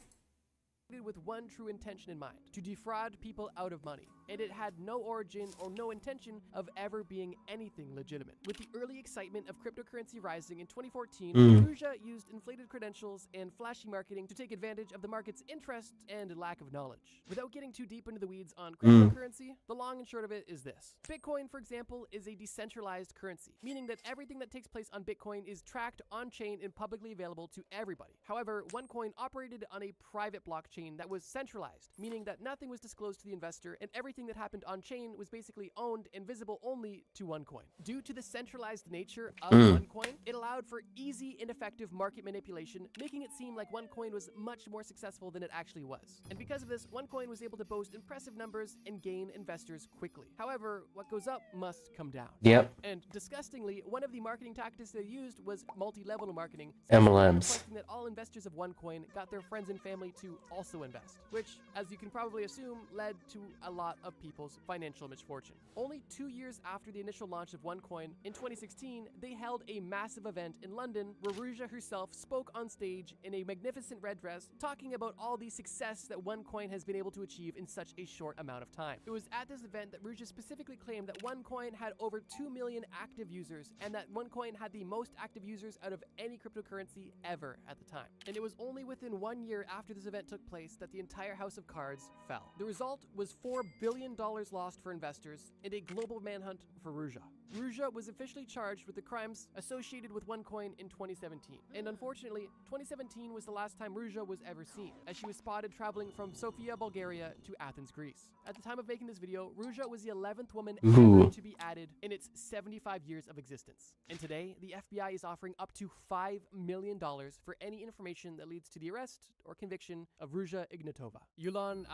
With one true intention in mind: to defraud people out of money. And it had no origin or no intention of ever being anything legitimate. With the early excitement of cryptocurrency rising in 2014, 𝙂𝙚 used inflated credentials and flashy marketing to take advantage of the market's interest and lack of knowledge. Without getting too deep into the weeds on cryptocurrency, the long and short of it is this. Bitcoin, for example, is a decentralized currency, meaning that everything that takes place on Bitcoin is tracked on-chain and publicly available to everybody. However, OneCoin operated on a private blockchain that that was centralized, meaning that nothing was disclosed to the investor and everything that happened on-chain was basically owned and visible only to OneCoin. Due to the centralized nature of OneCoin, it allowed for easy and effective market manipulation, making it seem like OneCoin was much more successful than it actually was. And because of this, OneCoin was able to boast impressive numbers and gain investors quickly. However, what goes up must come down. Yep. And disgustingly, one of the marketing tactics they used was multi-level marketing, MLMs. requesting that all investors of OneCoin got their friends and family to also invest, which, as you can probably assume, led to a lot of people's financial misfortune. Only 2 years after the initial launch of OneCoin, in 2016, they held a massive event in London where 𝙂𝙚 herself spoke on stage in a magnificent red dress, talking about all the success that OneCoin has been able to achieve in such a short amount of time. It was at this event that 𝙂𝙚 specifically claimed that OneCoin had over 2 million active users, and that OneCoin had the most active users out of any cryptocurrency ever at the time. And it was only within 1 year after this event took place that the entire house of cards fell. The result was $4 billion lost for investors and a global manhunt for 𝙂𝙚. 𝙂𝙚 was officially charged with the crimes associated with OneCoin in 2017. And unfortunately, 2017 was the last time 𝙂𝙚 was ever seen, as she was spotted traveling from Sofia, Bulgaria to Athens, Greece. At the time of making this video, 𝙂𝙚 was the 11th woman ever to be added in its 75 years of existence. And today, the FBI is offering up to $5 million for any information that leads to the arrest or conviction of 𝙂𝙚 Ignatova. 𝙂𝙚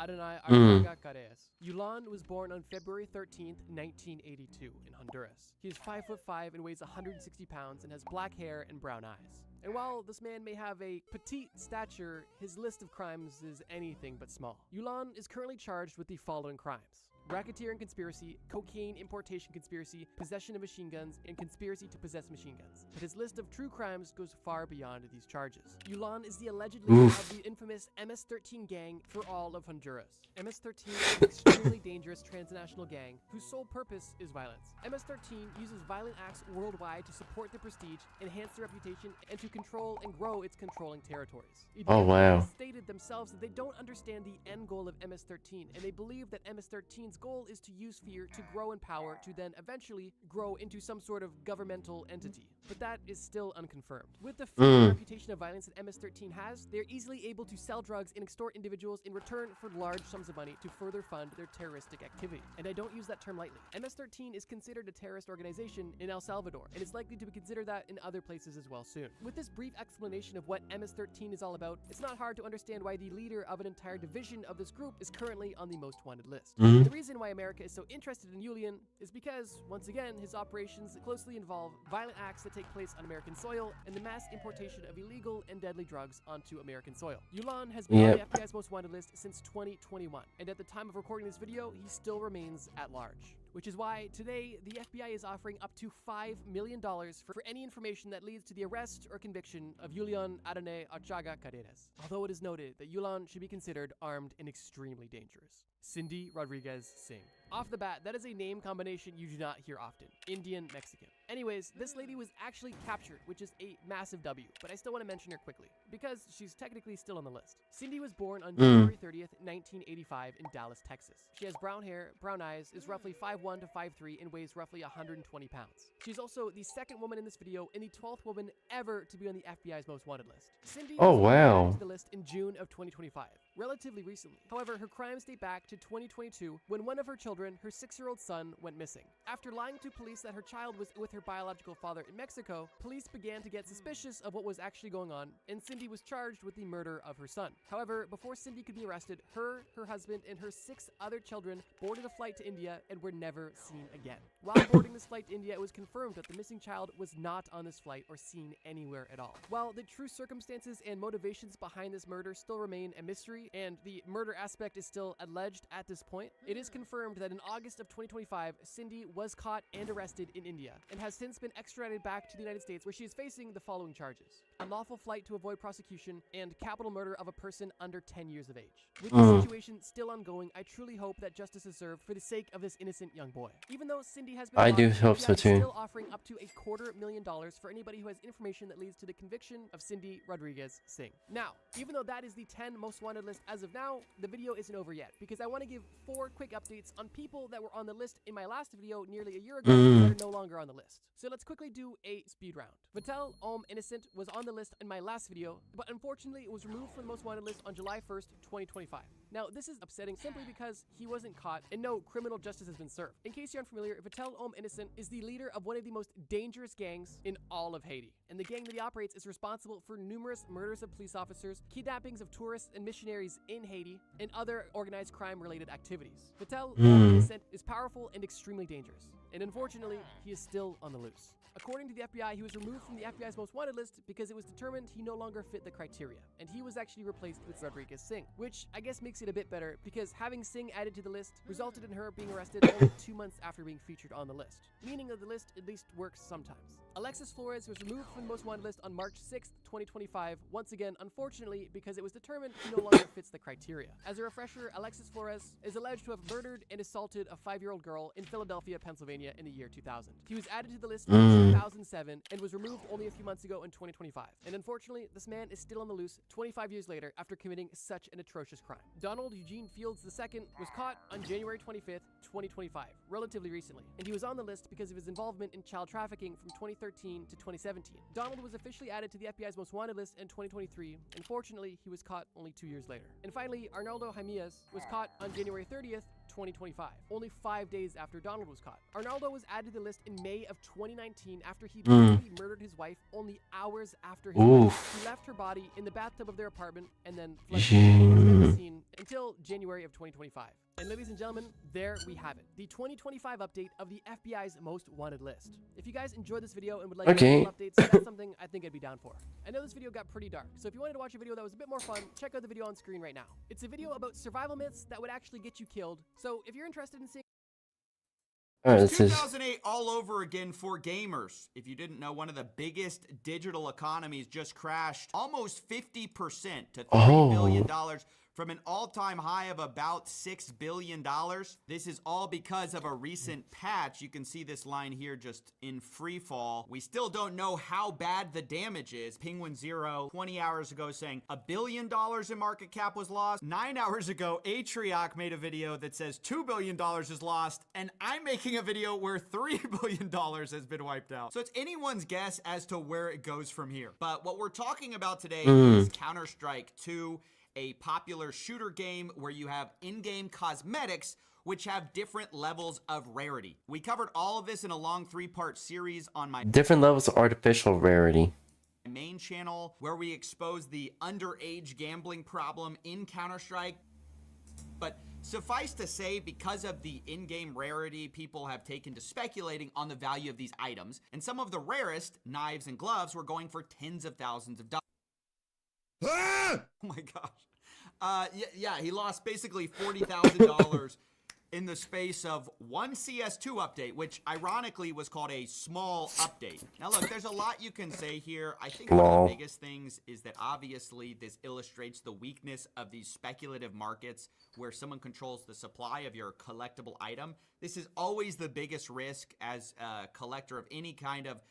𝙂𝙚 was born on February 13th, 1982 in Honduras. He is 5'5" and weighs 160 pounds and has black hair and brown eyes. And while this man may have a petite stature, his list of crimes is anything but small. 𝙂𝙚 is currently charged with the following crimes: racketeering conspiracy, cocaine importation conspiracy, possession of machine guns, and conspiracy to possess machine guns. But his list of true crimes goes far beyond these charges. 𝙂𝙚 is the alleged leader of the infamous MS-13 gang for all of Honduras. MS-13 is an extremely dangerous transnational gang whose sole purpose is violence. MS-13 uses violent acts worldwide to support their prestige, enhance their reputation, and to control and grow its controlling territories. Oh, wow. Stated themselves that they don't understand the end goal of MS-13, and they believe that MS-13's goal is to use fear to grow in power to then eventually grow into some sort of governmental entity. But that is still unconfirmed. With the fear and reputation of violence that MS-13 has, they're easily able to sell drugs and extort individuals in return for large sums of money to further fund their terroristic activity. And I don't use that term lightly. MS-13 is considered a terrorist organization in El Salvador, and it's likely to be considered that in other places as well soon. With this brief explanation of what MS-13 is all about, it's not hard to understand why the leader of an entire division of this group is currently on the most wanted list. The reason why America is so interested in 𝙂𝙚 is because, once again, his operations closely involve violent acts that take place on American soil and the mass importation of illegal and deadly drugs onto American soil. 𝙂𝙚 has been on the FBI's most wanted list since 2021, and at the time of recording this video, he still remains at large. Which is why today the FBI is offering up to $5 million for any information that leads to the arrest or conviction of 𝙂𝙚 𝙤𝙤. Although it is noted that 𝙂𝙚 should be considered armed and extremely dangerous. Cindy Rodriguez Singh. Off the bat, that is a name combination you do not hear often. Indian Mexican. Anyways, this lady was actually captured, which is a massive W, but I still want to mention her quickly, because she's technically still on the list. Cindy was born on January 30th, 1985 in Dallas, Texas. She has brown hair, brown eyes, is roughly 5'1" to 5'3", and weighs roughly 120 pounds. She's also the second woman in this video and the 12th woman ever to be on the FBI's most wanted list. Cindy was added to the list in June of 2025, relatively recently. However, her crimes date back to 2022 when one of her children, her 6-year-old son, went missing. After lying to police that her child was with her biological father in Mexico, police began to get suspicious of what was actually going on, and Cindy was charged with the murder of her son. However, before Cindy could be arrested, her husband, and her 6 other children boarded a flight to India and were never seen again. While boarding this flight to India, it was confirmed that the missing child was not on this flight or seen anywhere at all. While the true circumstances and motivations behind this murder still remain a mystery, and the murder aspect is still alleged at this point, it is confirmed that in August of 2025, Cindy was caught and arrested in India, and has since been extradited back to the United States, where she is facing the following charges: unlawful flight to avoid prosecution and capital murder of a person under 10 years of age. With the situation still ongoing, I truly hope that justice is served for the sake of this innocent young boy. Even though Cindy has been I do caught, hope the so FBI is too. still offering up to $250,000 for anybody who has information that leads to the conviction of Cindy Rodriguez Singh. Now, even though that is the 10 most wanted list as of now, the video isn't over yet, because I want to give 4 quick updates on people that were on the list in my last video nearly a year ago that are no longer on the list. So let's quickly do a speed round. 𝙂𝙚 𝘼𝙚 was on the the list in my last video, but unfortunately it was removed from the most wanted list on July 1st, 2025. Now, this is upsetting simply because he wasn't caught and no criminal justice has been served. In case you aren't familiar, 𝙂𝙚𝙣𝙚𝙧𝙖𝙩 is the leader of one of the most dangerous gangs in all of Haiti. And the gang that he operates is responsible for numerous murders of police officers, kidnappings of tourists and missionaries in Haiti, and other organized crime-related activities. 𝙂𝙚𝙣𝙚𝙧𝙖𝙩 is powerful and extremely dangerous. And unfortunately, he is still on the loose. According to the FBI, he was removed from the FBI's most wanted list because it was determined he no longer fit the criteria, and he was actually replaced with Rodriguez Singh, which I guess makes it a bit better because having Singh added to the list resulted in her being arrested only 2 months after being featured on the list, meaning that the list at least works sometimes. Alexis Flores was removed from the most wanted list on March 6th, 2025, once again, unfortunately, because it was determined he no longer fits the criteria. As a refresher, Alexis Flores is alleged to have murdered and assaulted a 5-year-old girl in Philadelphia, Pennsylvania in the year 2000. He was added to the list in 2007 and was removed only a few months ago in 2025. And unfortunately, this man is still on the loose 25 years later after committing such an atrocious crime. Donald Eugene Fields II was caught on January 25th, 2025, relatively recently, and he was on the list because of his involvement in child trafficking from 2013 to 2017. Donald was officially added to the FBI's most wanted list in 2023. Unfortunately, he was caught only 2 years later. And finally, Arnaldo Jimenez was caught on January 30th, 2025, only 5 days after Donald was caught. Arnaldo was added to the list in May of 2019 after he brutally murdered his wife only hours after his wife. He left her body in the bathtub of their apartment and then fled from the scene until January of 2025. And ladies and gentlemen, there we have it. The 2025 update of the FBI's most wanted list. If you guys enjoyed this video and would like additional updates, that's something I think I'd be down for. I know this video got pretty dark, so if you wanted to watch a video that was a bit more fun, check out the video on screen right now. It's a video about survival myths that would actually get you killed, so if you're interested in seeing... It's 2008 all over again for gamers. If you didn't know, one of the biggest digital economies just crashed almost 50% to $3 billion from an all-time high of about $6 billion. This is all because of a recent patch. You can see this line here just in free fall. We still don't know how bad the damage is. Penguin Zero 20 hours ago saying $1 billion in market cap was lost. 9 hours ago, 𝙂𝙚𝙣𝙚𝙧𝙖𝙀 made a video that says $2 billion is lost, and I'm making a video where $3 billion has been wiped out. So it's anyone's guess as to where it goes from here. But what we're talking about today is Counter-Strike 2, a popular shooter game where you have in-game cosmetics which have different levels of rarity. We covered all of this in a long 3-part series on my different levels of artificial rarity main channel, where we expose the underage gambling problem in Counter-Strike. But suffice to say, because of the in-game rarity, people have taken to speculating on the value of these items, and some of the rarest, knives and gloves, were going for tens of thousands of dollars. Oh my gosh. Yeah, he lost basically $40,000 in the space of one CS2 update, which ironically was called a small update. Now look, there's a lot you can say here. I think one of the biggest things is that obviously this illustrates the weakness of these speculative markets where someone controls the supply of your collectible item. This is always the biggest risk as a collector of any kind of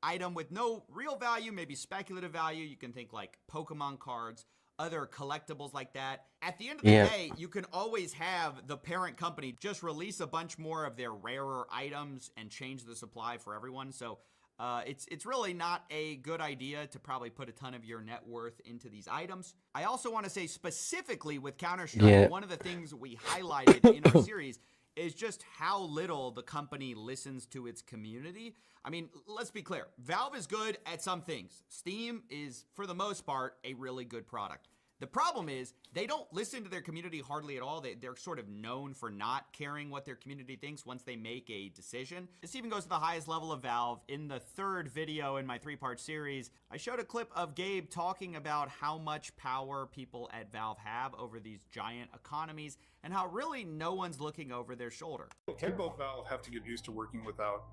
item with no real value, maybe speculative value. You can think like Pokemon cards, other collectibles like that. At the end of the day, you can always have the parent company just release a bunch more of their rarer items and change the supply for everyone. So it's really not a good idea to probably put a ton of your net worth into these items. I also want to say specifically with Counter-Strike, one of the things we highlighted in our series is just how little the company listens to its community. I mean, let's be clear. Valve is good at some things. Steam is, for the most part, a really good product. The problem is they don't listen to their community hardly at all. They're sort of known for not caring what their community thinks once they make a decision. This even goes to the highest level of Valve. In the third video in my 3-part series, I showed a clip of Gabe talking about how much power people at Valve have over these giant economies and how really no one's looking over their shoulder. People at Valve have to get used to working without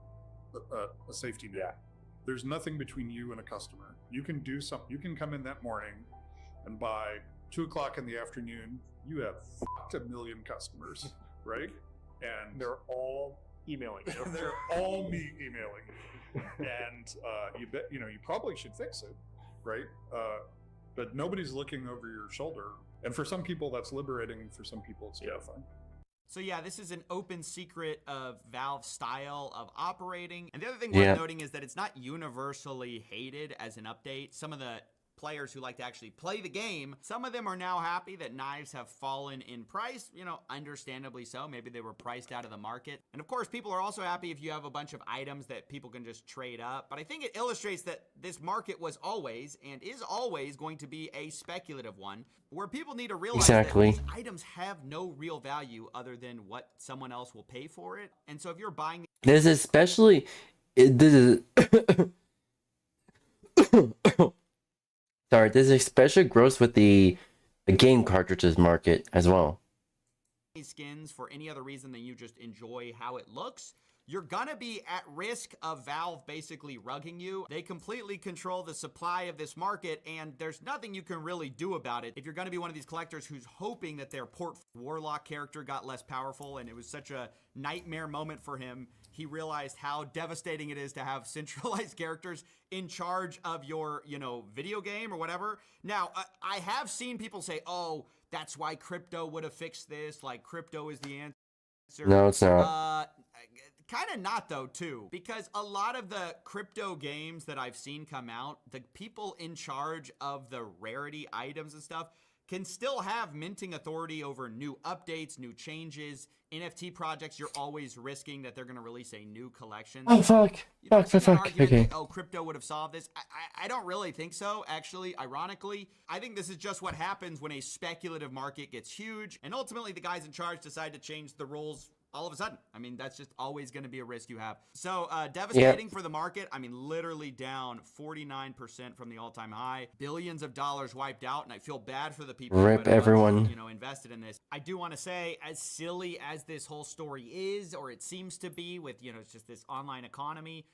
a safety net. There's nothing between you and a customer. You can do something. You can come in that morning, and by 2 o'clock in the afternoon, you have fucked 1 million customers, right? And they're all emailing you. They're all me emailing you. And you probably should fix it, right? But nobody's looking over your shoulder. And for some people, that's liberating. For some people, it's terrifying. So yeah, this is an open secret of Valve's style of operating. And the other thing Yeah. worth noting is that it's not universally hated as an update. Some of the players who like to actually play the game, some of them are now happy that knives have fallen in price, you know, understandably so. Maybe they were priced out of the market. And of course, people are also happy if you have a bunch of items that people can just trade up. But I think it illustrates that this market was always and is always going to be a speculative one, where people need to realize Exactly. that these items have no real value other than what someone else will pay for it. And so if you're buying This is especially this is sorry, this is especially gross with the game cartridges market as well. these skins for any other reason than you just enjoy how it looks, you're gonna be at risk of Valve basically rugging you. They completely control the supply of this market, and there's nothing you can really do about it. If you're gonna be one of these collectors who's hoping that their Port Warlock character got less powerful and it was such a nightmare moment for him, he realized how devastating it is to have centralized characters in charge of your, you know, video game or whatever. Now, I have seen people say, oh, that's why crypto would have fixed this, like crypto is the answer. No, it's not. Kind of not though too, because a lot of the crypto games that I've seen come out, the people in charge of the rarity items and stuff can still have minting authority over new updates, new changes. NFT projects, you're always risking that they're going to release a new collection. Oh fuck. Fuck. Argument Okay. that, oh, crypto would have solved this. I don't really think so, actually. Ironically, I think this is just what happens when a speculative market gets huge, and ultimately the guys in charge decide to change the rules all of a sudden. I mean, that's just always going to be a risk you have. So devastating for the market. I mean, literally down 49% from the all-time high. Billions of dollars wiped out, and I feel bad for the people Rip who had everyone. you know, invested in this. I do want to say, as silly as this whole story is, or it seems to be with, you know, it's just this online economy,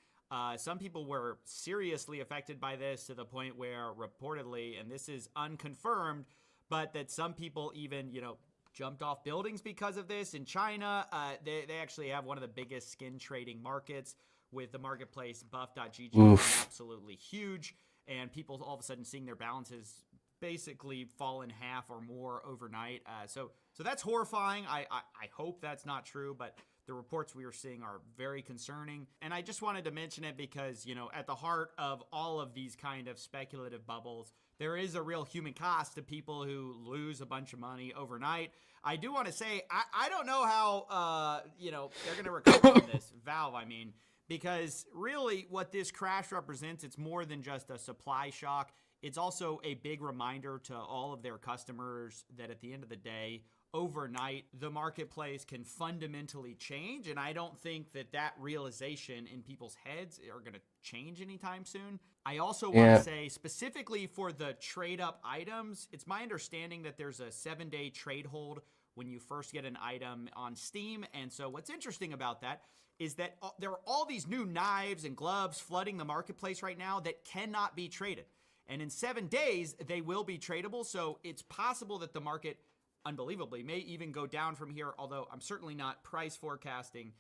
some people were seriously affected by this to the point where reportedly, and this is unconfirmed, but that some people even, you know, jumped off buildings because of this. In China, they actually have one of the biggest skin trading markets, with the marketplace buff.gg being absolutely huge, and people all of a sudden seeing their balances basically fall in half or more overnight. So that's horrifying. I hope that's not true, but the reports we are seeing are very concerning. And I just wanted to mention it because, you know, at the heart of all of these kind of speculative bubbles, there is a real human cost to people who lose a bunch of money overnight. I do want to say, I don't know how, you know, they're going to recover from this. Valve, I mean, because really what this crash represents, it's more than just a supply shock. It's also a big reminder to all of their customers that at the end of the day, overnight, the marketplace can fundamentally change. And I don't think that that realization in people's heads are going to change anytime soon. I also want to say, specifically for the trade up items, it's my understanding that there's a 7-day trade hold when you first get an item on Steam. And so what's interesting about that is that there are all these new knives and gloves flooding the marketplace right now that cannot be traded. And in 7 days, they will be tradable. So it's possible that the market, unbelievably, may even go down from here, although I'm certainly not price forecasting.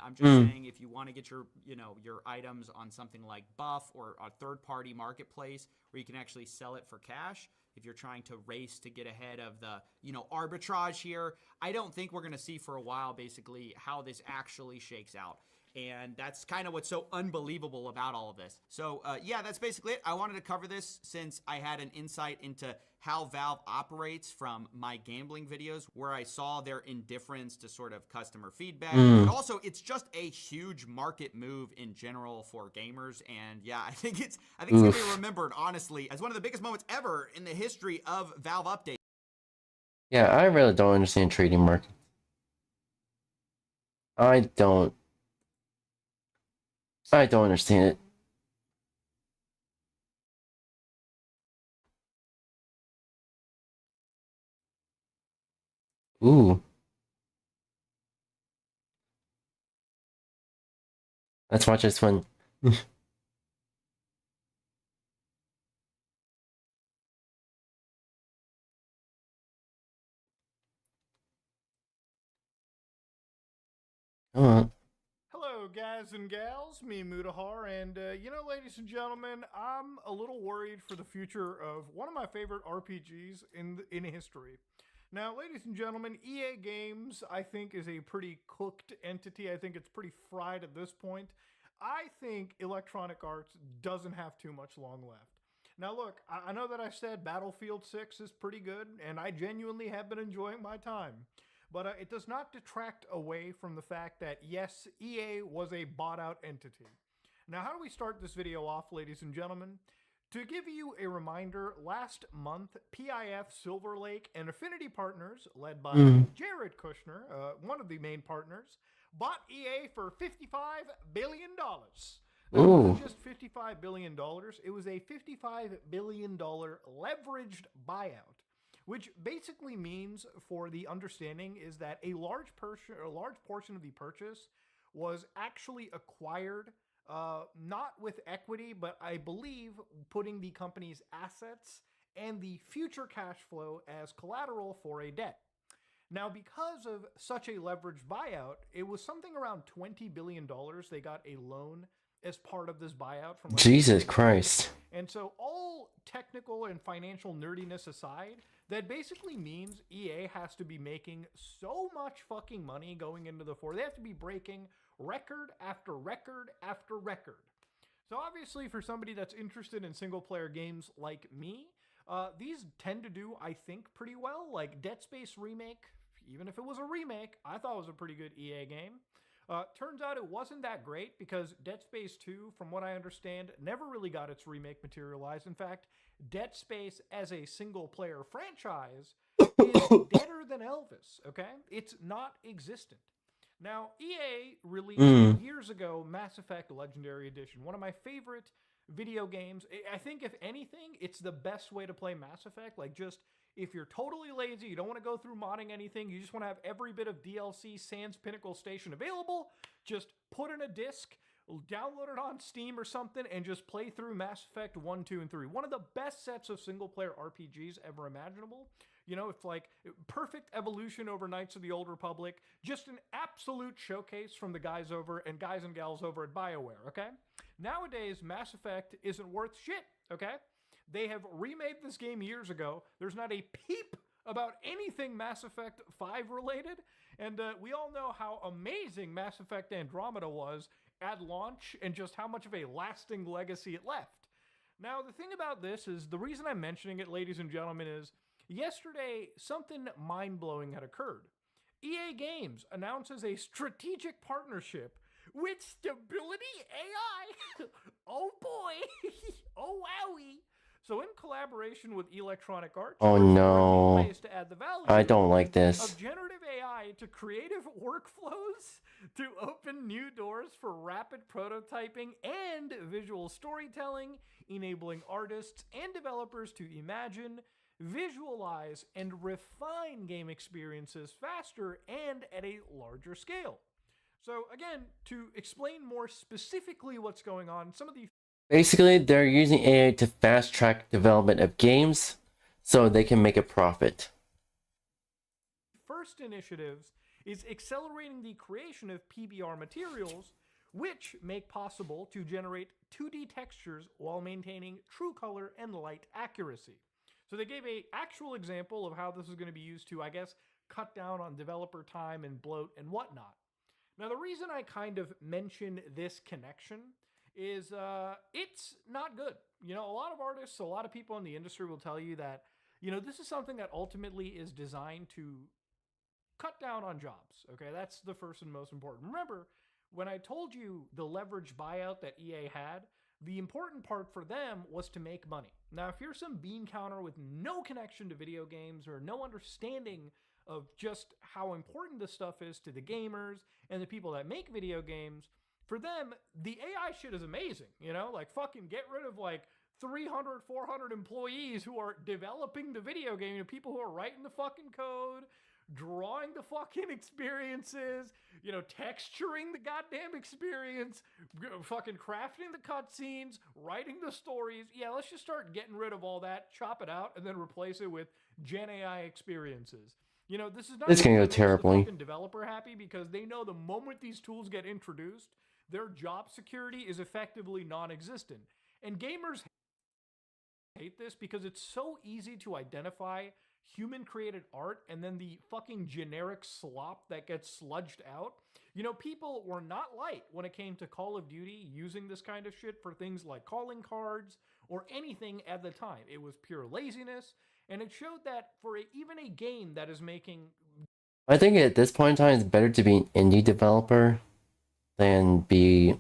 I'm just saying, if you want to get your, you know, your items on something like Buff or a third-party marketplace where you can actually sell it for cash, if you're trying to race to get ahead of the, you know, arbitrage here, I don't think we're going to see for a while, basically, how this actually shakes out. And that's kind of what's so unbelievable about all of this. So, yeah, that's basically it. I wanted to cover this since I had an insight into how Valve operates from my gambling videos, where I saw their indifference to sort of customer feedback. But also, it's just a huge market move in general for gamers. And yeah, I think it's going to be remembered, honestly, as one of the biggest moments ever in the history of Valve updates. Yeah, I really don't understand trading market. I don't understand it. Ooh. Let's watch this one. Come on. Hello, guys and gals. Me, 𝙂𝙚, and you know, ladies and gentlemen, I'm a little worried for the future of one of my favorite RPGs in history. Now, ladies and gentlemen, EA Games, I think, is a pretty cooked entity. I think it's pretty fried at this point. I think Electronic Arts doesn't have too much long left. Now, look, I know that I said Battlefield 6 is pretty good, and I genuinely have been enjoying my time. But it does not detract away from the fact that, yes, EA was a bought-out entity. Now, how do we start this video off, ladies and gentlemen? To give you a reminder, last month, PIF, Silver Lake, and Affinity Partners, led by Jared Kushner, one of the main partners, bought EA for $55 billion. Now, it wasn't just $55 billion, it was a $55 billion leveraged buyout, which basically means, for the understanding, is that a large portion of the purchase was actually acquired not with equity, but I believe putting the company's assets and the future cash flow as collateral for a debt. Now, because of such a leveraged buyout, it was something around $20 billion they got a loan as part of this buyout from Jesus Christ. And so all technical and financial nerdiness aside, that basically means EA has to be making so much fucking money going into the fourth. They have to be breaking record after record after record. So obviously for somebody that's interested in single player games like me, these tend to do, I think, pretty well. Like Dead Space Remake, even if it was a remake, I thought it was a pretty good EA game. Turns out it wasn't that great because Dead Space 2, from what I understand, never really got its remake materialized. In fact, Dead Space as a single player franchise is deader than Elvis, okay? It's not existent. Now, EA released years ago Mass Effect Legendary Edition, one of my favorite video games. I think, if anything, it's the best way to play Mass Effect. Like, just, if you're totally lazy, you don't want to go through modding anything, you just want to have every bit of DLC Sans Pinnacle Station available, just put in a disc, download it on Steam or something, and just play through Mass Effect 1, 2, and 3. One of the best sets of single-player RPGs ever imaginable. You know, it's like perfect evolution over Knights of the Old Republic. Just an absolute showcase from the guys and gals over at BioWare, okay? Nowadays, Mass Effect isn't worth shit, okay? They have remade this game years ago. There's not a peep about anything Mass Effect 5 related. And we all know how amazing Mass Effect Andromeda was at launch and just how much of a lasting legacy it left. Now, the thing about this is, the reason I'm mentioning it, ladies and gentlemen, is yesterday, something mind-blowing had occurred. EA Games announces a strategic partnership with StableDiffusion AI. Oh boy. Oh wowie. So in collaboration with Electronic Arts, oh no, ways to add the value I don't like this. Of generative AI to creative workflows to open new doors for rapid prototyping and visual storytelling, enabling artists and developers to imagine, visualize, and refine game experiences faster and at a larger scale. So again, to explain more specifically what's going on, some of the basically, they're using AI to fast-track development of games so they can make a profit. First initiatives is accelerating the creation of PBR materials, which make possible to generate 2D textures while maintaining true color and light accuracy. So they gave an actual example of how this is going to be used to, I guess, cut down on developer time and bloat and whatnot. Now, the reason I kind of mention this connection is it's not good. You know, a lot of artists, a lot of people in the industry will tell you that, you know, this is something that ultimately is designed to cut down on jobs. Okay, that's the first and most important. Remember, when I told you the leverage buyout that EA had, the important part for them was to make money. Now, if you're some bean counter with no connection to video games or no understanding of just how important this stuff is to the gamers and the people that make video games, for them, the AI shit is amazing, you know? Like, fucking get rid of, like, 300, 400 employees who are developing the video game, you know, people who are writing the fucking code, drawing the fucking experiences, you know, texturing the goddamn experience, fucking crafting the cutscenes, writing the stories. Yeah, let's just start getting rid of all that, chop it out, and then replace it with Gen AI experiences. You know, this is not It's gonna go the terribly. fucking developer happy, because they know the moment these tools get introduced, their job security is effectively non-existent. And gamers hate this because it's so easy to identify human created art and then the fucking generic slop that gets sludged out. You know, people were not light when it came to Call of Duty using this kind of shit for things like calling cards or anything at the time. It was pure laziness, and it showed that for even a game that is making... I think at this point in time, it's better to be an indie developer than be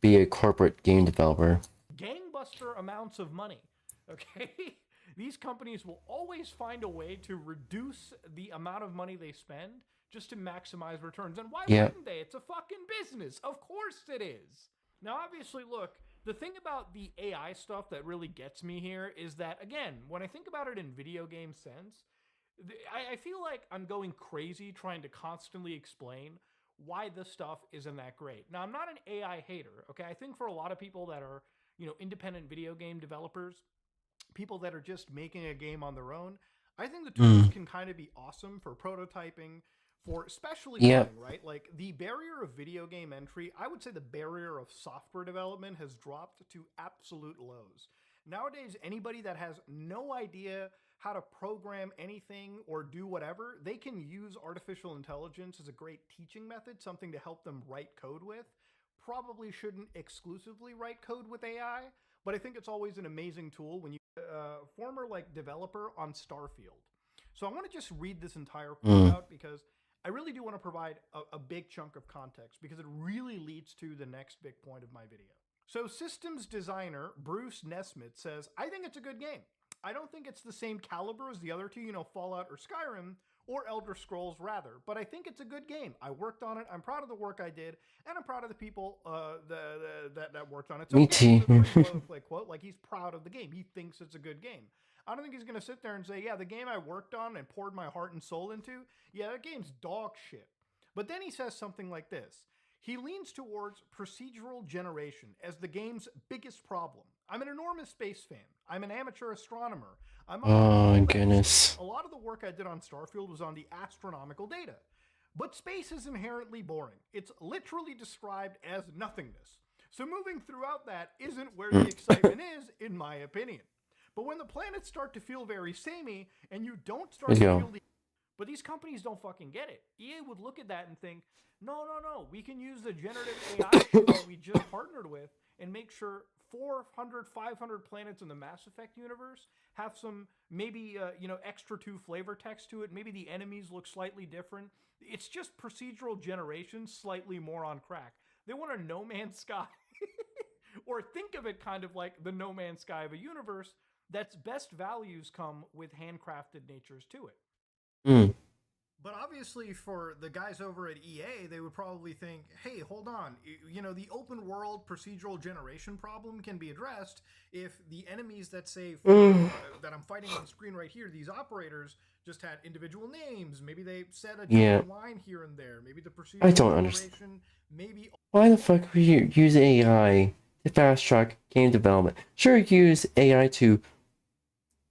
a corporate game developer. Gangbuster amounts of money, okay? These companies will always find a way to reduce the amount of money they spend just to maximize returns. And why wouldn't they? It's a fucking business. Of course it is. Now, obviously, look, the thing about the AI stuff that really gets me here is that, again, when I think about it in video game sense, I feel like I'm going crazy trying to constantly explain why this stuff isn't that great. Now, I'm not an AI hater, okay? I think for a lot of people that are, you know, independent video game developers, people that are just making a game on their own, I think the tools can kind of be awesome for prototyping, for especially coding, right? Like the barrier of video game entry, I would say the barrier of software development has dropped to absolute lows. Nowadays, anybody that has no idea how to program anything or do whatever, they can use artificial intelligence as a great teaching method, something to help them write code with. Probably shouldn't exclusively write code with AI, but I think it's always an amazing tool when you former like developer on Starfield. So I want to just read this entire quote out because I really do want to provide a big chunk of context because it really leads to the next big point of my video. So systems designer Bruce Nesmith says, I think it's a good game. I don't think it's the same caliber as the other two, you know, Fallout or Skyrim, or Elder Scrolls rather, but I think it's a good game. I worked on it. I'm proud of the work I did, and I'm proud of the people that worked on it. So Me too. Quote, like he's proud of the game. He thinks it's a good game. I don't think he's going to sit there and say, yeah, the game I worked on and poured my heart and soul into, yeah, that game's dog shit. But then he says something like this. He leans towards procedural generation as the game's biggest problem. I'm an enormous space fan. I'm an amateur astronomer. Oh, goodness. A lot of the work I did on Starfield was on the astronomical data. But space is inherently boring. It's literally described as nothingness. So moving throughout that isn't where the excitement is, in my opinion. But when the planets start to feel very samey and you don't start to feel the... But these companies don't fucking get it. EA would look at that and think, no, we can use the generative AI that we just partnered with and make sure 400, 500 planets in the Mass Effect universe have some maybe, extra 2 flavor text to it. Maybe the enemies look slightly different. It's just procedural generation, slightly more on crack. They want a No Man's Sky. Or think of it kind of like the No Man's Sky of a universe that's best values come with handcrafted natures to it. But obviously for the guys over at EA, they would probably think, hey, hold on, you know, the open world procedural generation problem can be addressed if the enemies that say, that I'm fighting on screen right here, these operators just had individual names. Maybe they said a different line here and there. Maybe the procedural I don't understand. Why the fuck would you use AI to fast track game development? Sure, use AI to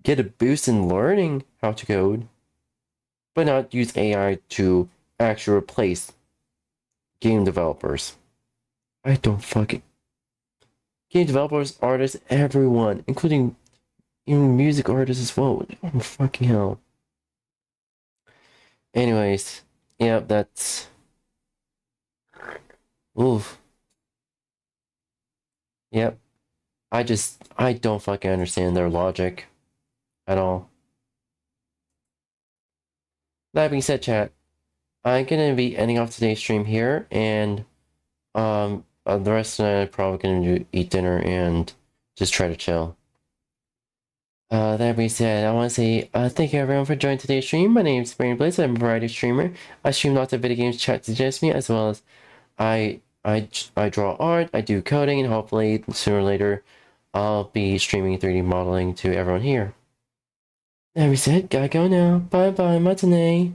get a boost in learning how to code, but not use AI to actually replace game developers. I don't fucking... Game developers, artists, everyone, including even music artists as well. Oh, fucking hell. Anyways, yeah, that's... Oof. Yep. I don't fucking understand their logic at all. That being said, chat, I'm gonna be ending off today's stream here, and the rest of the night I'm probably gonna eat dinner and just try to chill. That being said, I want to say thank you everyone for joining today's stream. My name is 𝙂𝙚𝙣𝙚. I'm a variety streamer. I stream lots of video games, chat suggests me, as well as I draw art, I do coding, and hopefully sooner or later I'll be streaming 3D modeling to everyone here. That being said, gotta go now. Bye bye, matinee.